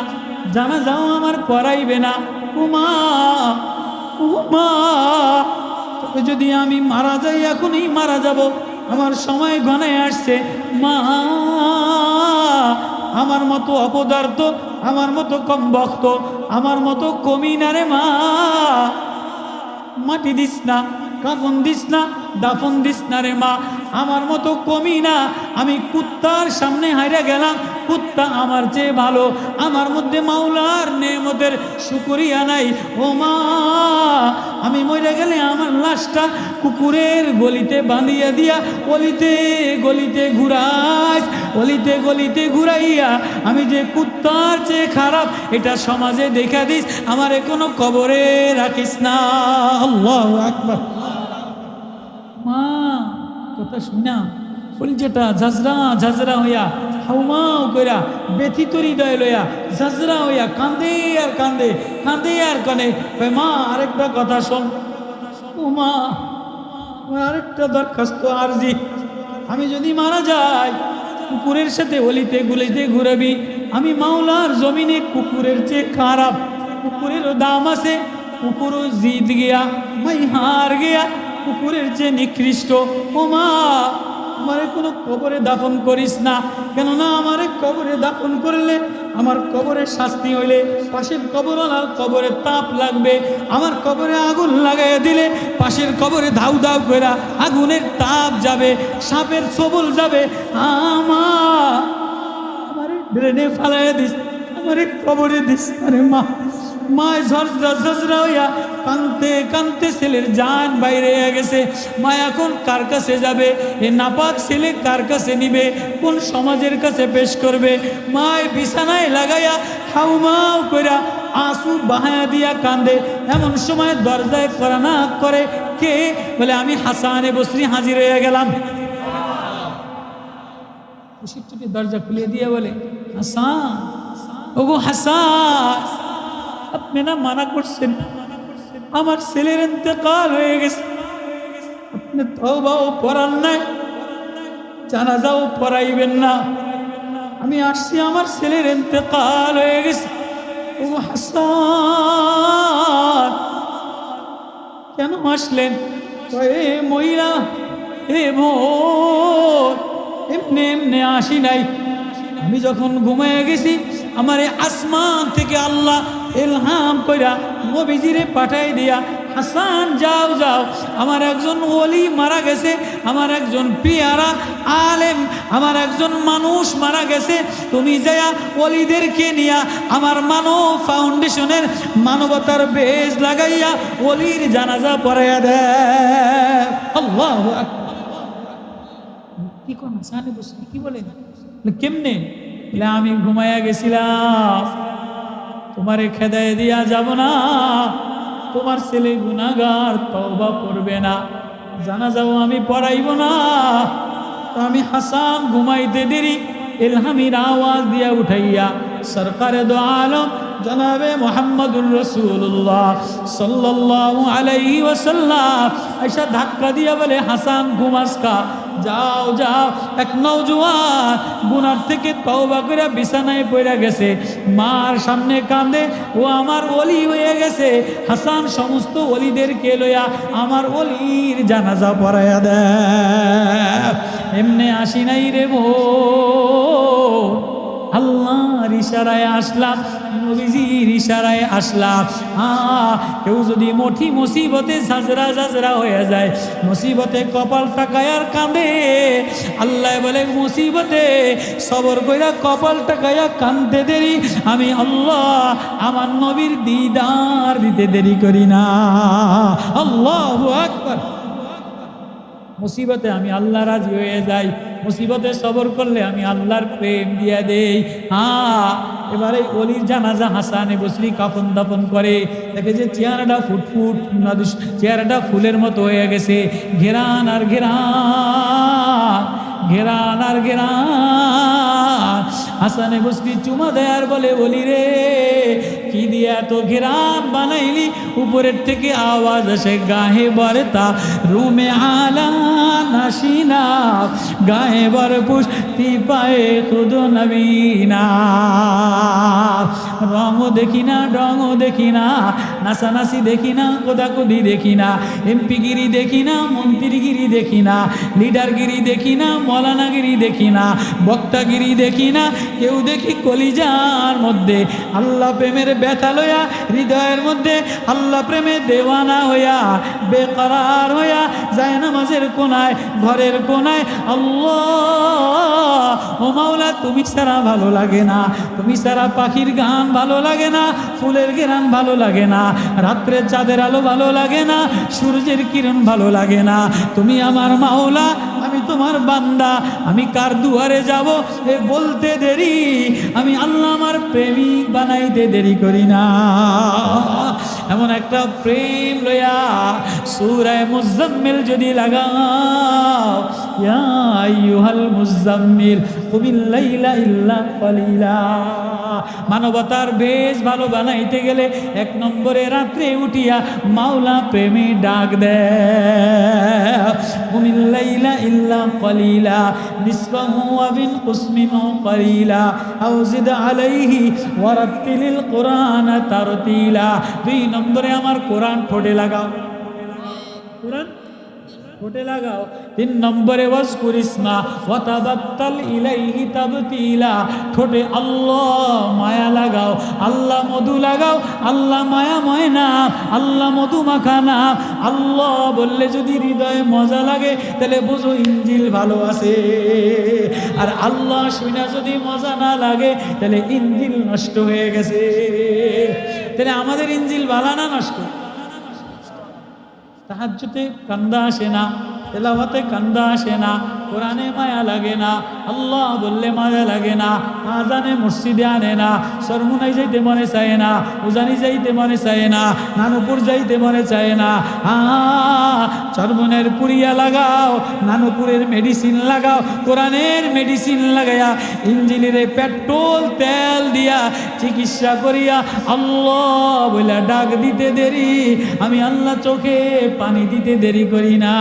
জানাজাও আমার পড়াইবে না। উমা উমা, তবে যদি আমি মারা যাই, এখনই মারা যাব, আমার সময় ঘনায় আসছে। মা, আমার মতো অপদার্থ, আমার মতো কম ভক্ত, আমার মতো কমিনা রে মা, মাটি দিস না, কাফন দিস না, দাফন দিস না রে মা, আমার মতো কমি না। আমি কুত্তার সামনে হাইরা গেলাম, কুত্তা আমার চেয়ে ভালো, আমার মধ্যে মাওলার নেমতের শুকরিয়া নাই। ও মা, আমি মরে গেলে আমার লাশটা কুকুরের গলিতে বাঁধিয়া দিয়া অলিতে গলিতে ঘুরাই, অলিতে গলিতে ঘুরাইয়া আমি যে কুত্তার চেয়ে খারাপ এটা সমাজে দেখা দিস, আমারে কোনো কবরে রাখিস না। আল্লাহু আকবার। মা কথা শুনা বলি, যেটা ঝাঁঝরা ঝাঁঝরা হইয়া হাউমাউ কইরা ব্যথিত হৃদয় লইয়া ঝাঁঝরা হইয়া কান্দে আর কান্দে, কান্দে আর কানে, মা আরেকটা কথা শোন। ও মা, আরেকটা দরখাস্ত আরজি, আমি যদি মারা যাই কুকুরের সাথে অলিতে গুলিতে ঘুরাবি। আমি মাওলার জমিনে কুকুরের চেয়ে খারাপ, কুকুরেরও দাম আছে, কুকুরও জিত গিয়া, মাই হার গিয়া, কুকুরের চেয়ে নিকৃষ্ট। ও মা, আমারে কোনো কবরে দাফন করিস না, কেননা আমারে কবরে দাফন করলে আমার কবরে শাস্তি হইলে পাশের কবরওয়ালার কবরে তাপ লাগবে, আমার কবরে আগুন লাগাইয়া দিলে পাশের কবরে ধাউ ধাউ করে আগুনের তাপ যাবে, সাপের ছবল যাবে। আমারে ড্রেনে ফালাইয়া দিস, আমারে কবরে দিস। আরে মা, মায় ঝরঝরা ঝরঝরা হইয়া কানতে কানতে ছেলের জান বাইরে হয়ে গেছে। মা এখন কার কাছে যাবে? এ নাপাক ছেলে কার কাছে নিবে? কোন সমাজের কাছে পেশ করবে? মায় বিছানায় লাগাইয়া হাউমাউ কইরা আঁসু বাহায়া দিয়া কান্দে। এমন সময় দরজায় করা না করে কে? বলে আমি হাসানে বসরি হাজির হয়ে গেলাম। খুশির চোখে দরজা খুলে দিয়ে বলে, হাসান, ওগো হাসান, আপনি না মানা করছেন, আমার ছেলের ইন্তেকাল হয়ে গেছে, আপনি তওবাও পড়ান নাই, জানাজাও পড়াইবেন না। আমি আসছি, আমার ছেলের ইন্তেকাল হয়ে গেছে। ও হাসান, কেন আসলেন? এ মহিলা, এ বোন, এমনি এমনি আসি নাই। আমি যখন ঘুমায় গেছি, আমার আসমান থেকে আল্লাহ ইলহাম কইরা নবীজিরে পাঠাই দিয়া, হাসান যাও যাও, আমার একজন ওলি মারা গেছে, আমার একজন পিয়ারা আলেম, আমার একজন মানুষ মারা গেছে, তুমি যায়া ওলিদেরকে নিয়া আমার মানব ফাউন্ডেশনের মানবতার বেশ লাগাইয়া ওলির জানাজা পড়াইয়া দেয়। আল্লাহু আকবার। কি কোন হাসানে বসে কি বলেন? কেমনে? বলে আমি ঘুমাইয়া গেছিলাম, তোমারে খেদায় দিয়া যাব না, তোমার ছেলে গুনাহগার, তওবা করবে না, জানাজাও আমি পড়াইব না। তো আমি হাসান ঘুমাইতে দেরি ইলহামির আওয়াজ দিয়া উঠাইয়া সরকারে দো আলম জনাবে মুহাম্মদুর রাসূলুল্লাহ সাল্লাল্লাহু আলাইহি ওয়াসাল্লাম আয়েশা ধাক্কা দিয়া বলে, হাসান ঘুমাসকা, যাও যাও। এক নওজোয়ান গুনার থেকে তওবা করে বিছানায় পড়ে গেছে, মার সামনে কাঁদে, ও আমার ওলি হয়ে গেছে। হাসান সমস্ত ওলিদেরকে লইয়া আমার ওলির জানাজা পড়াইয়া দেয়। এমনি আসি নাই রে বো, আল্লাহর ইশারায় আসলাম, নবীজির ইশারায় আসলাম। কেউ যদি মঠি মুসিবতে ঝাঁঝরা ঝাঁঝরা হয়ে যায়, মুসিবতে কপাল টাকায়ার কাঁদে, আল্লাহ বলে মুসিবতে সবর কইরা কপাল টাকায়া কাঁদতে দেরি, আমি আল্লাহ আমার নবীর দিদার দিতে দেরি করি না। আল্লাহু আকবার। মুসিবতে আমি আল্লাহ রাজি হয়ে যাই, মুসিবতে সবর করলে আমি আল্লাহর প্রেম দিয়ে দেই। এবারে অলির জানাজা হাসানে বসরি কাফন দাফন করে, দেখে যে চেহারাটা ফুটফুট, চেহারাটা ফুলের মতো হয়ে গেছে, ঘেরান আর ঘেরান, ঘেরান আর ঘেরান। হাসানে বসরি চুমা দেয়ার বলে, বলি রে কি দিয়ে এত ঘেরান বানাইলি, উপরের থেকে আওয়াজ আসে গাহে বরতা রুমে আলা নাসিনা, গায়ে বর পুষ্টি পায়ে খুদ নবীনা। রঙও দেখি না, রঙও দেখি না, নাচানাচি দেখি না, কোদাকুদি দেখি না, এমপিগিরি দেখি না, মন্ত্রীগিরি দেখি না, লিডারগিরি দেখি না, মৌলানাগিরি দেখি না, বক্তাগিরি দেখি না, কেউ দেখি কলিজার মধ্যে আল্লাহ প্রেমের ব্যথা লইয়া, হৃদয়ের মধ্যে আল্লাহ প্রেমে দেওয়ানা হইয়া, বেকরার হইয়া যায় নামাজের কোনায়, ঘরের কোনায় আল্লাহ ও মাওলা তুমি ছাড়া ভালো লাগে না, তুমি ছাড়া পাখির গান ভালো লাগে না, ফুলের ঘেরান ভালো লাগে না, রাত্রে চাঁদের আলো ভালো লাগে না, সূর্যের কিরণ ভালো লাগে না, তুমি আমার মাওলা, আমি তোমার বান্দা, আমি কার দুয়ারে যাব এ বলতে দেরি, আমি আল্লাহ আমার প্রেমিক বানাইতে দেরি করি না। এমন একটা প্রেম লইয়া সূরা মুজাম্মিল যদি লাগাও, ইয়া আইয়ুহাল মুজাম্মিল কুমিল লাইলা ইল্লা কালিলা, মানবতার বেশ ভালো বানাইতে গেলে এক নম্বরে রাত্রে উঠিয়া মাওলা প্রেমে ডাক দেয়, কুমিল লাইলা ইল্লা কালিলা নিসফাহু ওয়া বিনকুস মিনহু কালিলা আও জিদ আলাইহি ওয়ারাত্তিলিল কুরআন তারতিলা। দুই নম্বরে আমার কোরআন ঠোঁটে লাগাও, কোরআন ঠোঁটে লাগাও। তিন নম্বরে ওয়াজকুর ইসমা ওয়া তাবাত্তাল ইলাইহি তাবতিলা, ঠোঁটে আল্লাহ মায়া লাগাও, আল্লাহ মধু লাগাও, আল্লাহ মায়াময় নাম, আল্লাহ মধু মাখা নাম। আল্লাহ বললে যদি হৃদয়ে মজা লাগে তাহলে বুঝো ইঞ্জিল ভালো আছে, আর আল্লাহ শুনা যদি মজা না লাগে তাহলে ইঞ্জিল নষ্ট হয়ে গেছে। তাহলে আমাদের ইঞ্জিল ভালো না নষ্ট? তাহাজ্জুদে কান্দা আসে না, তেলাওয়াতে কান্দা আসে না, কোরআনে মায়া লাগে না, আল্লাহ বললে মায়া লাগে না, আজানে মসজিদে আনে না, সরমুনাই যাইতে মনে চায় না, উজানি যাইতে মনে চায় না, নানুপুর যাইতে মনে চায় না। চরমনের পুরিয়া লাগাও, নানুপুরের মেডিসিন লাগাও, কোরআনের মেডিসিন লাগাইয়া ইঞ্জিনের পেট্রোল তেল দিয়া চিকিৎসা করিয়া আল্লাহ বলে ডাক দিতে দেরি, আমি আল্লাহ চোখে পানি দিতে দেরি করি না।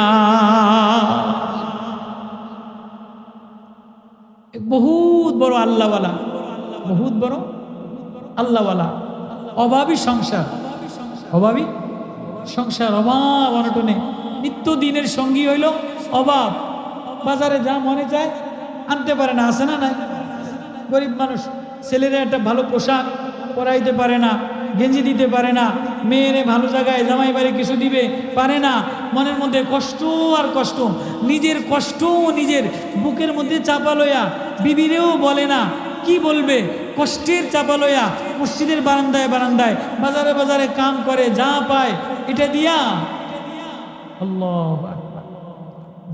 বহুত বড় আল্লাহওয়ালা, বহুত বড় আল্লাহওয়ালা, অভাবী সংসার, অভাবী সংসার, অভাব অনটনে নিত্যদিনের সঙ্গী হইল অভাব। বাজারে যা মনে চায় আনতে পারে না, আছে না? নাই গরিব মানুষ, ছেলেরা একটা ভালো পোশাক পরাইতে পারে না, গেঞ্জি দিতে পারে না, মেয়েরে ভালো জায়গায় জামাই বাড়ি কিছু দিবে পারে না, মনের মধ্যে কষ্ট আর কষ্ট, নিজের কষ্ট নিজের বুকের মধ্যে চাপা লইয়া বিবিরেও বলে না, কি বলবে, কষ্টের চাপা লইয়া মসজিদের বারান্দায় বারান্দায় বাজারে বাজারে কাম করে, যা পায় এটা দিয়া আল্লাহু আকবার,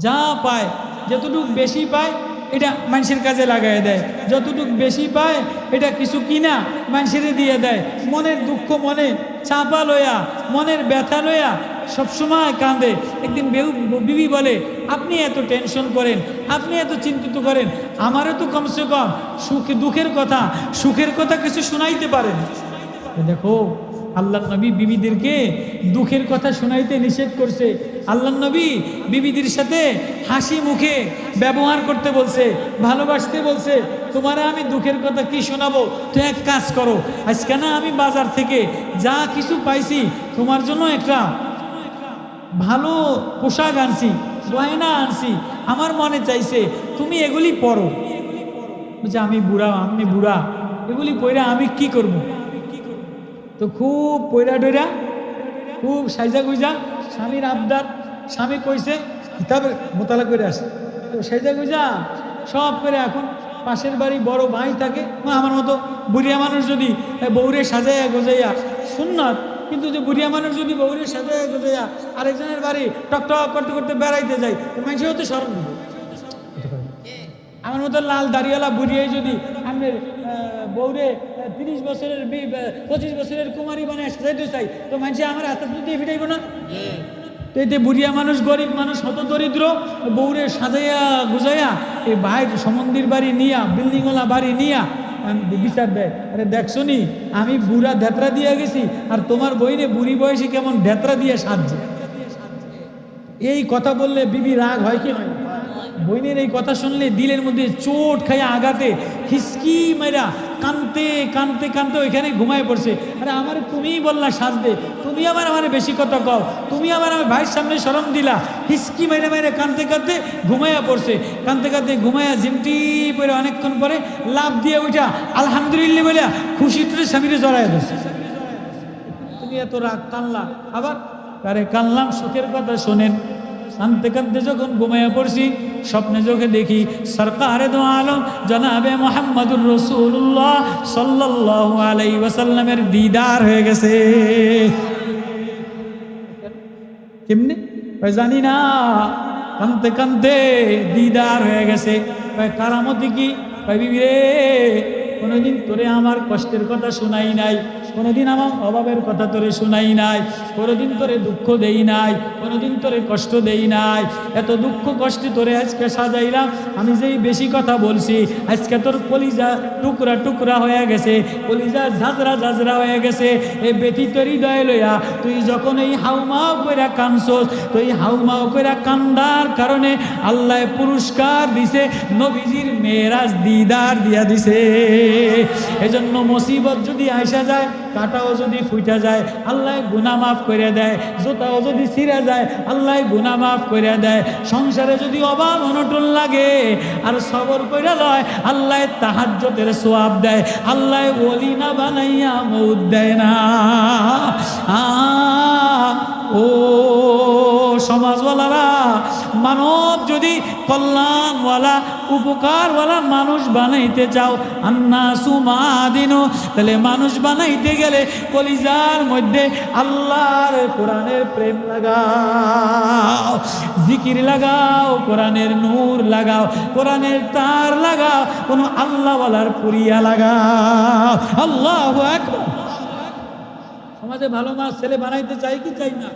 যা পায় যতটুকু বেশি পায় এটা মানুষের কাজে লাগাই দেয়, যতটুকু বেশি পায় এটা কিছু কিনা মানুষের দিয়ে দেয়, মনের দুঃখ মনে চাপা লইয়া, মনের ব্যথা লইয়া সবসময় কাঁদে। একদিন বিবি বলে, আপনি এত টেনশন করেন, আপনি এত চিন্তিত করেন, আমারও তো কমসে কম দুঃখের কথা, সুখের কথা কিছু শোনাইতে পারেন। দেখো আল্লাহ নবী বিবিদেরকে দুঃখের কথা শোনাইতে নিষেধ করছে। আল্লাহ নবী বিবিদের সাথে হাসি মুখে ব্যবহার করতে বলছে, ভালোবাসতে বলছে। তোমার আমি দুঃখের কথা কি শোনাবো, তো এক কাজ করো, আজকে না আমি বাজার থেকে যা কিছু পাইছি তোমার জন্য একটা ভালো পোশাক আনছি, গয়না আনছি, আমার মনে চাইছে তুমি এগুলি পরো। বলছে আমি বুড়া, আমি বুড়া, এগুলি পইরা আমি কি করব? তো খুব পয়রা ডইরা, খুব সাইজা গুইজা, স্বামীর আবদার, স্বামী কইছে কিতাবের মোতালা করে আসে, তো সাইজা গুইজা সব করে। এখন পাশের বাড়ি বড় ভাই থাকে, আমার মতো বুড়িয়া মানুষ যদি বউরে সাজাইয়া গোজাইয়া সুন্নাত, কিন্তু যে বুড়িয়া মানুষ যদি বউরে সাজাইয়া গোজাইয়া আরেকজনের বাড়ি টকটক করতে করতে বেড়াইতে যায়, তো মানুষ হতে শরম দিবে। আমার মতো লাল দাড়িওয়ালা বুড়িয়াই যদি আমাদের বউরে 30 বছরের 25 বছরের কুমারী বানায় সাজাইতে চাই, তো মানুষ আমার আস্তে আস্তে দিয়ে ফিটাইব না? তো এতে বুড়িয়া মানুষ, গরিব মানুষ, হত দরিদ্র, বউরে সাজাইয়া গুজাইয়া এই বাইর সমন্দির বাড়ি নিয়া, বিল্ডিংওয়ালা বাড়ি নিয়া বিচার দেয়, আরে দেখছো নি আমি বুড়া ধ্যাতরা দিয়ে গেছি আর তোমার বইনে বুড়ি বয়সে কেমন ধ্যাতরা দিয়ে সাজছে। এই কথা বললে বিবি রাগ হয় কি নয়? বইনের এই কথা শুনলে দিলের মধ্যে চোট খাইয়া আঘাতে হিসকি মেরা কানতে কানতে কানতে ওইখানে ঘুমায় পড়ছে। আরে আমার তুমিই বললা সাজতে, তুমি আমার বেশি কথা কও, তুমি আমার ভাইয়ের সামনে শরম দিলা। হিসকি মেরে মেরে কানতে কানতে ঘুমাইয়া পড়ছে, কানতে কানতে ঘুমাইয়া জিমটি পরে অনেকক্ষণ পরে লাভ দিয়ে উঠা আলহামদুলিল্লাহ বলে খুশি টুরে স্বামীরে জড়াইয়া ধরছে। তুমি এত রাগ কানলা আবার? আরে কানলাম সুখের কথা শোনেন। কানতে কানতে যখন ঘুমাইয়া পড়ছি স্বপ্নে চোখে দেখি সরকারে দো আলম জনাবে মুহাম্মদুর রাসূলুল্লাহ সাল্লাল্লাহু আলাইহি ওয়াসাল্লামের দিদার হয়ে গেছে। কেমনে জানি না, কানতে কানতে দিদার হয়ে গেছে। কারামতি কি? বিবি রে কোনোদিন তোরে আমার কষ্টের কথা শোনাই নাই, কোনোদিন আমার অভাবের কথা তোরে শোনাই নাই, কোনোদিন তোরে দুঃখ দেই নাই, কোনোদিন তোরে কষ্ট দেই নাই। এত দুঃখ কষ্টে তোরে আজকে সাজাইলাম, আমি যেই বেশি কথা বলছি আজকে তোর কলিজা টুকরা টুকরা হয়ে গেছে, কলিজা ঝাঁঝরা ঝাঁঝরা হয়ে গেছে। এই ব্যথিত হৃদয় লইয়া তুই যখন এই হাউমাও কইরা কানছস, তুই হাউমাও কইরা কান্দার কারণে আল্লাহ পুরস্কার দিছে, নবীজির মেরাজ দিদার দিয়া দিছে। এজন্য মুসিবত যদি আইসা যায়, কাটাও যদি ফুইটা যায় আল্লাহ গুনাহ মাফ করে দেয়, জুতাও যদি ছিঁড়া যায় আল্লাহ গুনাহ মাফ করে দেয়। সংসারে যদি অভাব অনটন লাগে আর সবর কইরা লয় আল্লাহ তাহাজ্জুদের সওয়াব দেয়, আল্লাহ ওলি না বানাইয়া মউত দেয় না। ও সমাজওয়ালারা, মানব যদি কল্যাণওয়ালা উপকারওয়ালা মানুষ বানাইতে চাও, আন্নাসু মাদিনু, তাহলে মানুষ বানাইতে গেলে কলিজার মধ্যে আল্লাহর কোরআনের প্রেম লাগাও, জিকির লাগাও, কোরআনের নূর লাগাও, কোরআনের তার লাগাও, কোনো আল্লাহওয়ালার পুরিয়া লাগাও। আল্লাহু আকবার। সমাজে ভালো মা ছেলে বানাইতে চাই কি চাই না?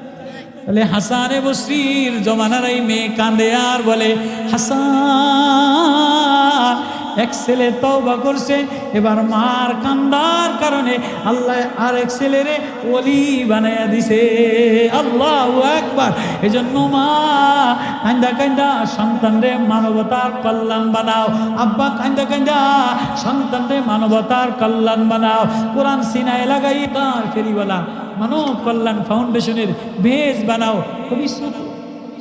বলে হাসানে বসরির জমানার এই মেয়ে কাঁদে আর বলে, হাসান এক ছেলে তওবা করছে, এবার মার কান্দার কারণে আল্লাহ আর এক ছেলেরে ওলি বানাইয়া দিছে। আল্লাহু আকবার। এজন্য মা কান্দা কান্দা সন্তানরে মানবতার কল্যাণ বানাও, আব্বা কান্দা কান্দা সন্তানরে মানবতার কল্যাণ বানাও। কোরআন সিনায় লাগাই কার ফেরিওয়ালা মানব কল্যাণ ফাউন্ডেশনের বেজ বানাও। ভবিষ্যৎ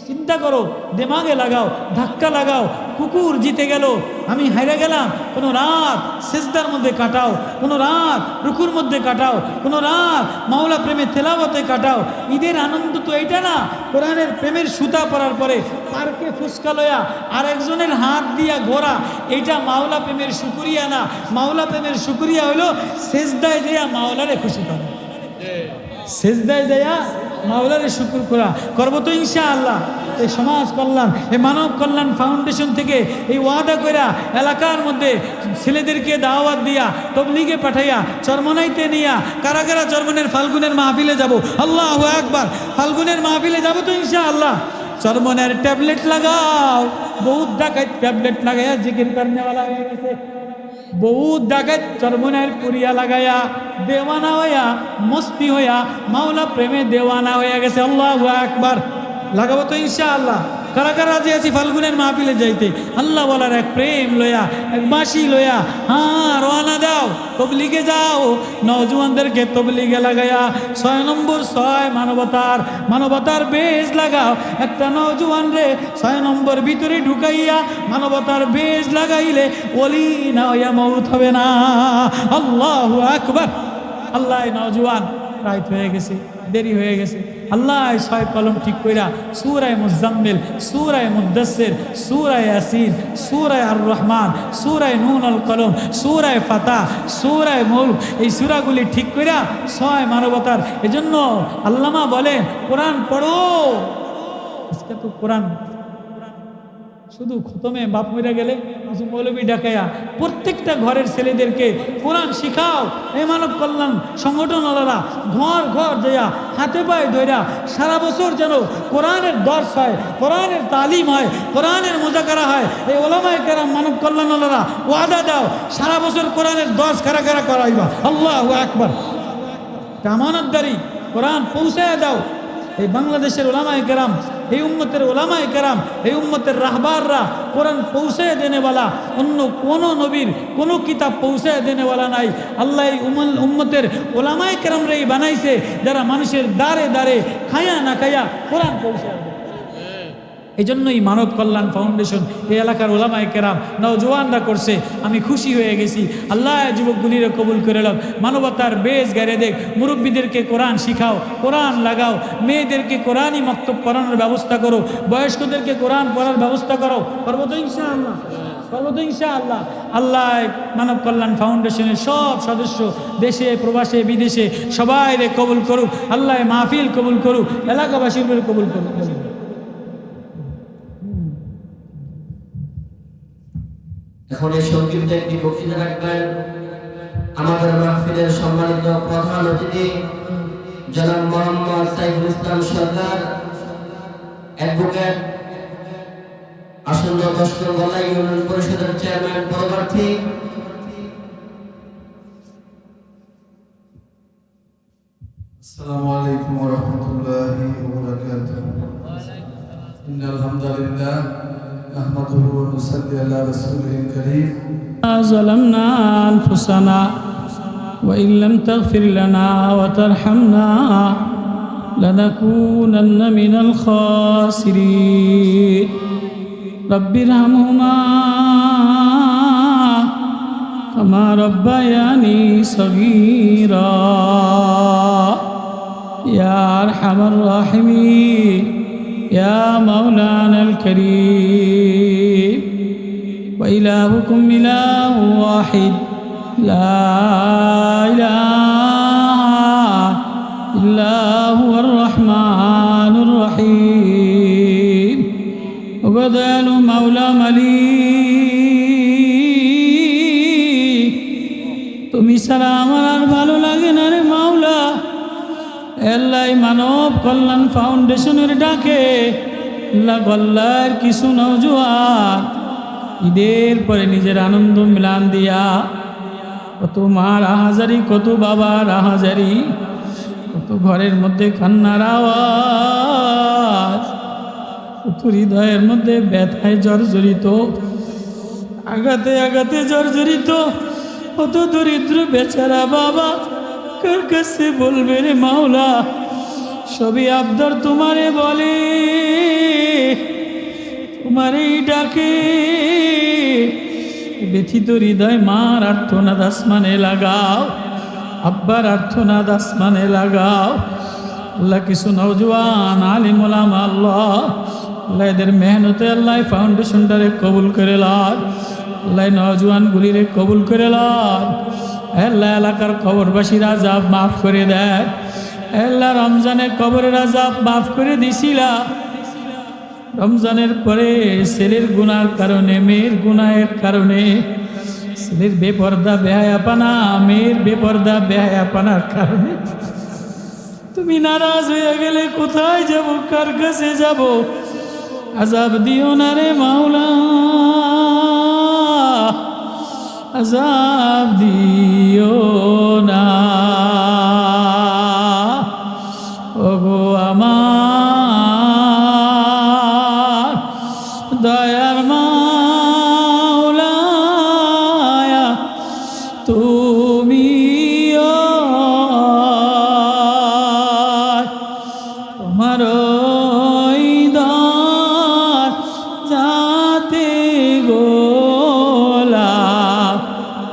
চিন্তা করো, দিমাগে লাগাও, ধাক্কা লাগাও। কুকুর জিতে গেল, আমি হাইরা গেলাম, কোনো রাত সিজদার মধ্যে কাটাও, কোনো রাত রুকুর মধ্যে কাটাও, কোনো রাত মাওলা প্রেমে তেলাওয়াতে কাটাও। ঈদের আনন্দ তো এইটা না, কোরআনের প্রেমের সুতা পরার পরে পার্কে ফুসকা লয়া আর একজনের হাত দিয়া ঘোরা, এইটা মাওলা প্রেমের শুকরিয়া না। মাওলা প্রেমের শুকরিয়া হইল সিজদায় যাইয়া মাওলারে খুশি করা, সিজদায় যাইয়া মাওলারে শুকর করা। করবো তো ইনশাআল্লাহ। এই সমাজ কল্যাণ, এই মানব কল্যাণ ফাউন্ডেশন থেকে এই ওয়াদা কইরা এলাকার মধ্যে ছেলেদেরকে দাওয়াত দিয়া তবলিগে পাঠাইয়া চরমনাইতে নিয়া কারা কারা চরমনের ফাল্গুনের মাহফিলে যাব। আল্লাহু আকবার। ফাল্গুনের মাহফিলে যাব তো ইনশাআল্লাহ। চরমনের ট্যাবলেট লাগাও, বহুত ডাকাত ট্যাবলেট লাগাইয়া জিকির করনেওয়ালা হয়ে গেছে, বহুত ডাকাত চরমনের পুরিয়া লাগাইয়া দেওয়ানা হইয়া মস্তি হইয়া মাওলা প্রেমে দেওয়ানা হইয়া গেছে। আল্লাহু আকবার। লাগাবো তো ইনশাআল্লাহ। কারা কারা রাজি আছি ফাল্গুনের মাহফিলে যাইতে? আল্লাহ বলার এক প্রেম লয়া, এক বাঁশি লয়া, হ্যাঁ রওনা দাও, তবলিগে যাও। নওজওয়ানদেরকে তবলিগে লাগাইয়া 6 নম্বর 6 মানবতার বেজ লাগাও। একটা নওজওয়ান রে 6 নম্বর ভিতরে ঢুকাইয়া মানবতার বেজ লাগাইলে ওলি না হইয়া মউত হবে না। আল্লাহু আকবার। আল্লাহ নওজওয়ান রাত হয়ে গেছে, দেরি হয়ে গেছে, আল্লাহ 6 কলম ঠিক কইরা সূরায়ে মুজাম্মিল, সূরায়ে মুদ্দাসসির, সূরায়ে ইয়াসিন, সূরায়ে আর রহমান, সূরায়ে নুন আল কলম, সূরায়ে ফাতাহ, সূরায়ে মুলক, এই সূরাগুলি ঠিক কইরা 6 মানবতার। এজন্য আল্লামা বলে কোরআন পড়ো। আজকে তো কোরআন শুধু খতমে বাপ মরে গেলে কিছু মৌলবী ডাকাইয়া প্রত্যেকটা ঘরের ছেলেদেরকে কোরআন শিখাও। এই মানব কল্যাণ সংগঠনওয়ালারা ঘর ঘর যাইয়া হাতে পায়ে ধইরা সারা বছর যেন কোরআনের দর্শ হয়, কোরআনের তালিম হয়, কোরআনের মুজাকারা হয়। এই ওলামায়ে কেরাম মানব কল্যাণওয়ালারা ওয়াদা দাও সারা বছর কোরআনের দর্শ কারা কারা করাইবা। আল্লাহু আকবার। আমানতদারি কোরআন পৌঁছায় দাও। এই বাংলাদেশের ওলামায়ে কেরাম, এই উম্মতের ওলামায়ে কেরাম, এই উম্মতের রাহবাররা কোরআন পৌঁছায় দেনেওয়ালা, অন্য কোনো নবীর কোনো কিতাব পৌঁছায় দেনেওয়ালা নাই। আল্লাহ এই উম্মতের ওলামায়ে কেরামরাই বানাইছে যারা মানুষের দ্বারে দ্বারে খায়া না খায়া কোরআন পৌঁছায়। এই জন্যই মানব কল্যাণ ফাউন্ডেশন এই এলাকার ওলামায়ে কেরাম নওজোয়ানরা করছে। আমি খুশি হয়ে গেছি। আল্লাহ যুবকগুলিরে কবুল করে লাভ। মানবতার বেশ গাড়ে দেখ। মুরব্বীদেরকে কোরআন শিখাও, কোরআন লাগাও, মেয়েদেরকে কোরআনই মক্তব পড়ানোর ব্যবস্থা করো, বয়স্কদেরকে কোরআন পড়ার ব্যবস্থা করো। পারবো তো ইনশাআল্লাহ, পারবো তো ইনশাআল্লাহ। আল্লাহ মানব কল্যাণ ফাউন্ডেশনের সব সদস্য দেশে প্রবাসে বিদেশে সবাইরে কবুল করুক। আল্লাহ মাহফিল কবুল করুক, এলাকাবাসীর কবুল করুক। এখন এই সংক্ষিপ্ত একটি বক্তৃতা রাখবেন আমাদের মাহফিলের সম্মানিত প্রধান অতিথি জনাব মোহাম্মদ সাইফুল ইসলাম সরকার, অ্যাডভোকেট, আসন্ন 10 নং গলাই ইউনিয়ন পরিষদের চেয়ারম্যান পদপ্রার্থী। আসসালামু আলাইকুম ওয়া রাহমাতুল্লাহি ওয়া বারাকাতুহু। ইন্নাল হামদালিল্লাহ নাহমাদুহু ওয়া নুসাল্লি আলা রাসূলিল কারীম। ظلمنا أنفسنا وإن لم تغفر لنا وترحمنا لنكونن من الخاسرين رب ارحمهما كما ربياني صغيرا يا أرحم الراحمين يا مولانا الكريم وإلهكم إله واحد لا إله إلا هو الرحمن الرحيم وقدال مولى مليك তুমি ছাড়া আমার আর ভালো লাগে না রে মাওলা। আল্লাহ মানব কল্যাণ ফাউন্ডেশনের ডাকে গল্লার কিছু নওজোয়ান ঈদের পরে নিজের আনন্দ মিলান দিয়া কত মার আহাজারি, কত বাবার আহাজারি, কত ঘরের মধ্যে কান্নার আওয়াজ, কত হৃদয়ের মধ্যে ব্যথায় জর্জরিত, আঘাতে আঘাতে জর্জরিত, কত দরিদ্র বেচারা বাবা কার কাছে বলবে রে মাওলা। সবই আবদার তোমারে বলে, তোমারই ডাকে ব্যথিত হৃদয় মার আর্তনাদ আসমানে লাগাও, আব্বার আর্তনাদ আসমানে লাগাও। আল্লাহ কিছু নওজোয়ান আলিম ওলামা আল্লাহ এদের মেহনতে আল্লাহ ফাউন্ডেশনটারে কবুল করে লাল। আল্লাহ নওজোয়ানগুলিরে কবুল করে লাল। আল্লাহ এলাকার কবরবাসীর আযাব মাফ করে দেয়। আল্লাহ রমজানের কবরের আযাব মাফ করে দিছিলা। রমজানের পরে ছেলের গুনার কারণে, মেয়ের গুনাহের কারণে, ছেলের বেপর্দা বেহায়াপানা, মেয়ের বেপর্দা বেহায়াপানার কারণে তুমি নারাজ হয়ে গেলে কোথায় যাব, কার কাছে যাব? আযাব দিও না রে মাওলা, আযাব দিও না। ওগো আমার দয়ার মাওলা, তুমি তোমার যাতে গোলাপ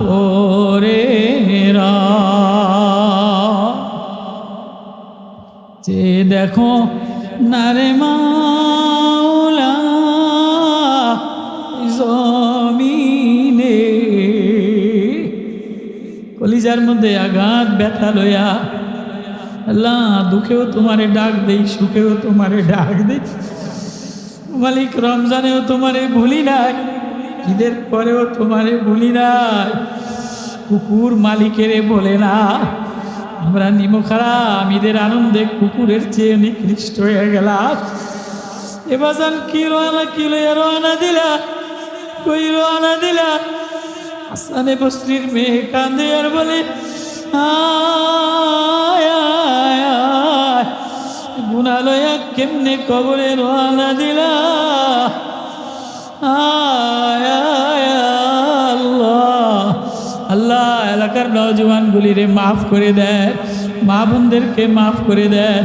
পরে যে দেখো নারে মাওলা জমিনে, কলিজার মধ্যে আঘাত ব্যথা লইয়া আল্লাহ দুঃখেও তোমারে ডাক দেই, সুখেও তোমারে ডাক দেই। মালিক রমজানেও তোমারে ভুলি নাই, ঈদের পরেও তোমারে ভুলি নাই। কুকুর মালিকেরে বলে না আমরা নিমখারাম, ঈদের আনন্দে কুকুরের চেয়ে নিকৃষ্ট হয়ে গেলাম। এবার কি রোয়ানা দিলা, কই রোয়ানা দিলা? হাসানে বসরির মেয়ে কান্দে আর বলে গুনালয়া কেমনে কবরে রোয়ানা দিলা? আল্লাহ আল্লাহ এলাকার নওজওয়ানগুলিরে মাফ করে দেয়, মা বোনদেরকে মাফ করে দেয়।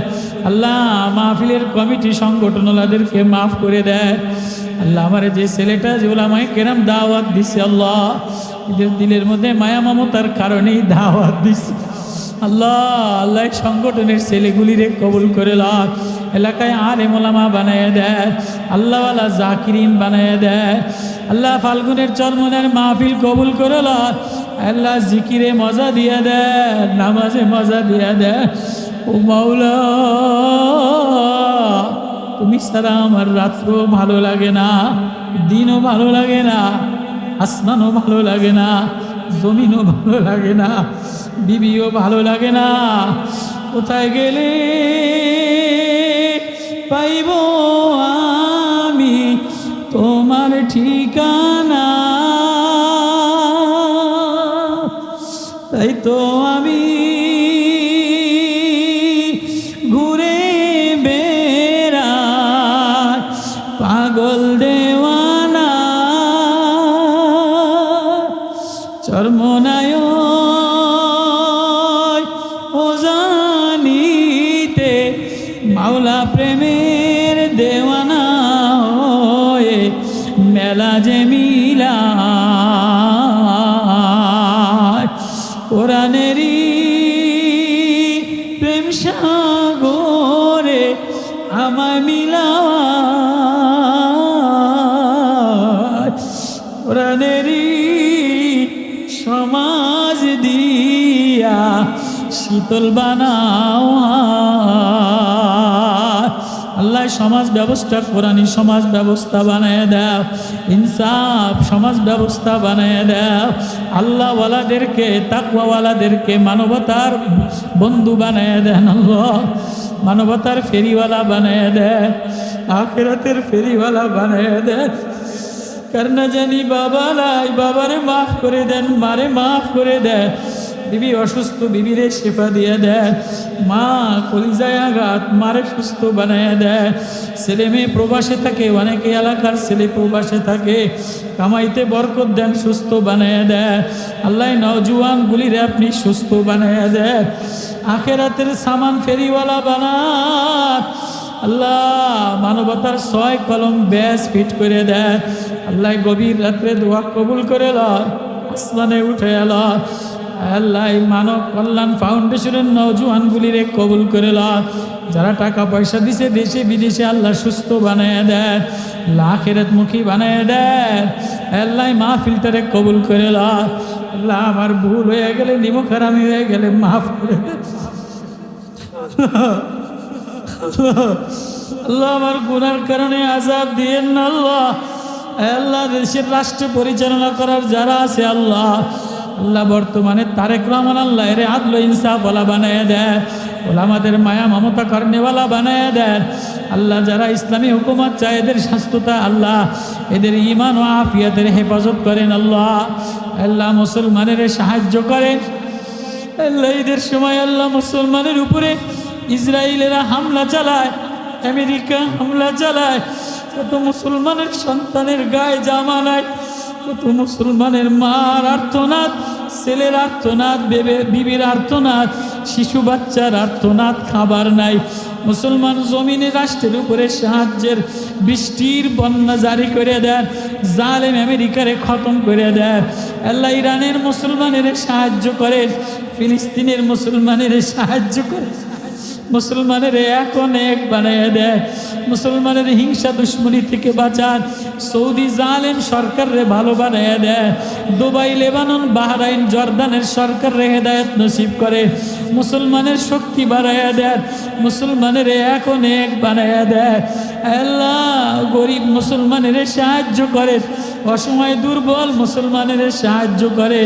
আল্লাহ মাহফিলের কমিটি সংগঠনওয়ালাদেরকে মাফ করে দেয়। আল্লাহ আমার যে ছেলেটা যে ওলামায়ে কেরাম দাওয়াত দিছে, আল্লাহ এদের দিলের মধ্যে মায়া মমতার কারণেই দাওয়াত দিছে। আল্লাহ আল্লাহ সংগঠনের ছেলেগুলিরে কবুল করে লাভ, এলাকায় আলেম ওলামা বানায় দেয়, আল্লাহওয়ালা জাকিরিন বানায় দেয়। আল্লাহ ফাল্গুনের চরমনের মাহফিল কবুল করে লাভ, আল্লাহ জিকিরে মজা দিয়ে দেয়, নামাজে মজা দিয়ে দেয়। ও মাওলা তুমি ছাড়া আমার রাত্রও ভালো লাগে না, দিনও ভালো লাগে না, আসমানও ভালো লাগে না, জমিনও ভালো লাগে না, বিবিও ভালো লাগে না। কোথায় গেলে পাইব আমি তোমার ঠিকানা? তাই তো আমি ঘুরে বেড়াই পাগল দেওয়ানা। চর্মনায় ও জানিতে মাওলা প্রেমের দেওয়ানা হয়ে মেলা যে মিলা কোরআনেরই প্রেম সাগরে আমায় মিলাওয়া, কোরআনেরই সমাজ দিয়া শীতল বানাও। আল্লাহ সমাজ ব্যবস্থা কোরআনী সমাজ ব্যবস্থা বানায় দাও, ইনসাফ সমাজ ব্যবস্থা বানায় দাও। আল্লাহওয়ালাদেরকে তাকওয়াওয়ালাদেরকে মানবতার বন্ধু বানায় দেন আল্লাহ, মানবতার ফেরিওয়ালা বানায় দেন, আখিরাতের ফেরিওয়ালা বানায় দেন। কার না জানি বাবা নাই, বাবারে মাফ করে দেন, মারে মাফ করে দেন। বিবি অসুস্থ, বিবিরে শেফা দিয়ে দেয়। মা কলিজায় আঘাত, মারে সুস্থ বানায় দেয়। ছেলে মেয়ে প্রবাসে থাকে, অনেকে এলাকার ছেলে প্রবাসে থাকে, কামাইতে বরকত দেন, সুস্থ বানায় দেয়। আল্লাহ নওজওয়ানগুলিরে আপনি সুস্থ বানায় দেয়, আখেরাতের সামান ফেরিওয়ালা বানান। আল্লাহ মানবতার 6 কলম ব্যাস ফিট করে দেয়। আল্লাহ গভীর রাত্রে দোয়া কবুল করে লয়, আসমানে উঠে এলো। আল্লাহ মানব কল্যাণ ফাউন্ডেশনের নওজওয়ানগুলিরে কবুল করে লয়। যারা টাকা পয়সা দিছে দেশে বিদেশে, আল্লাহ সুস্থ বানায় দেন, আখিরাতমুখী বানায় দেন। আল্লাহ মাহফিলটারে কবুল করে লয়। আল্লাহ আমার ভুল হয়ে গেলে, নিমখারামি হয়ে গেলে মাফ করে দেন। আল্লাহ আমার গুনার কারণে আযাব দিয়েন না আল্লাহ। আল্লাহ দেশের রাষ্ট্র পরিচালনা করার যারা আছে আল্লাহ, আল্লাহ বর্তমানে তারেক রহমান আল্লাহ এর আদল ইনসাফ ওয়ালা বানায় দেন, ওলামাদের মায়া মমতা করনেওয়ালা বানায় দেন। আল্লাহ যারা ইসলামী হুকুমত চায় এদের স্বাস্থ্যতা আল্লাহ, এদের ঈমান ও আফিয়াতের হেফাজত করেন আল্লাহ। আল্লাহ মুসলমানের সাহায্য করেন আল্লাহ। ঈদের সময় আল্লাহ মুসলমানের উপরে ইসরায়েলেরা হামলা চালায়, আমেরিকা হামলা চালায়, কত মুসলমানের সন্তানের গায়ে জামা নাই, কত মুসলমানের মার আর্তনাদ, ছেলের আর্তনাদ, বিবির আর্তনাদ, শিশু বাচ্চার আর্তনাদ, খাবার নাই। মুসলমান জমিনে রাষ্ট্রের উপরে সাহায্যের বৃষ্টির বন্যা জারি করে দেন, জালেম আমেরিকারে খতম করে দেন। আল্লাহ ইরানের মুসলমানের সাহায্য করেন, ফিলিস্তিনের মুসলমানের সাহায্য করেন, মুসলমানের এক অনেক বানাইয়া দেয়, মুসলমানের হিংসা দুশ্মনী থেকে বাঁচান। সৌদি জালেম সরকারে ভালো বানাইয়া দেয়, দুবাই, লেবানন, বাহরাইন, জর্দানের সরকারে হেদায়েত নসিব করে, মুসলমানের শক্তি বাড়াইয়া দেয়, মুসলমানের এক অনেক বানাইয়া দেয়। আল্লাহ গরিব মুসলমানের সাহায্য করে, অসময় দুর্বল মুসলমানের সাহায্য করে।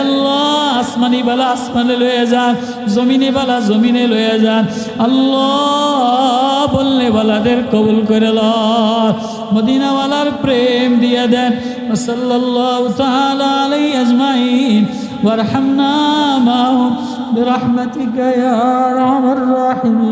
আল্লাহ আসমানি বালা আসমানে লয়ে যান, জমিনে বালা জমিনে লয়ে যান। আল্লাহ বললে বালাদের কবুল করে লন, মদিনাওয়ালার প্রেম দিয়ে দেন। সাল্লাল্লাহু তাআলা আলাইহি আজমাইন ওয়ারহামনা মাহুম বিরহমাতিকা ইয়া আরহামার রাহিমিন।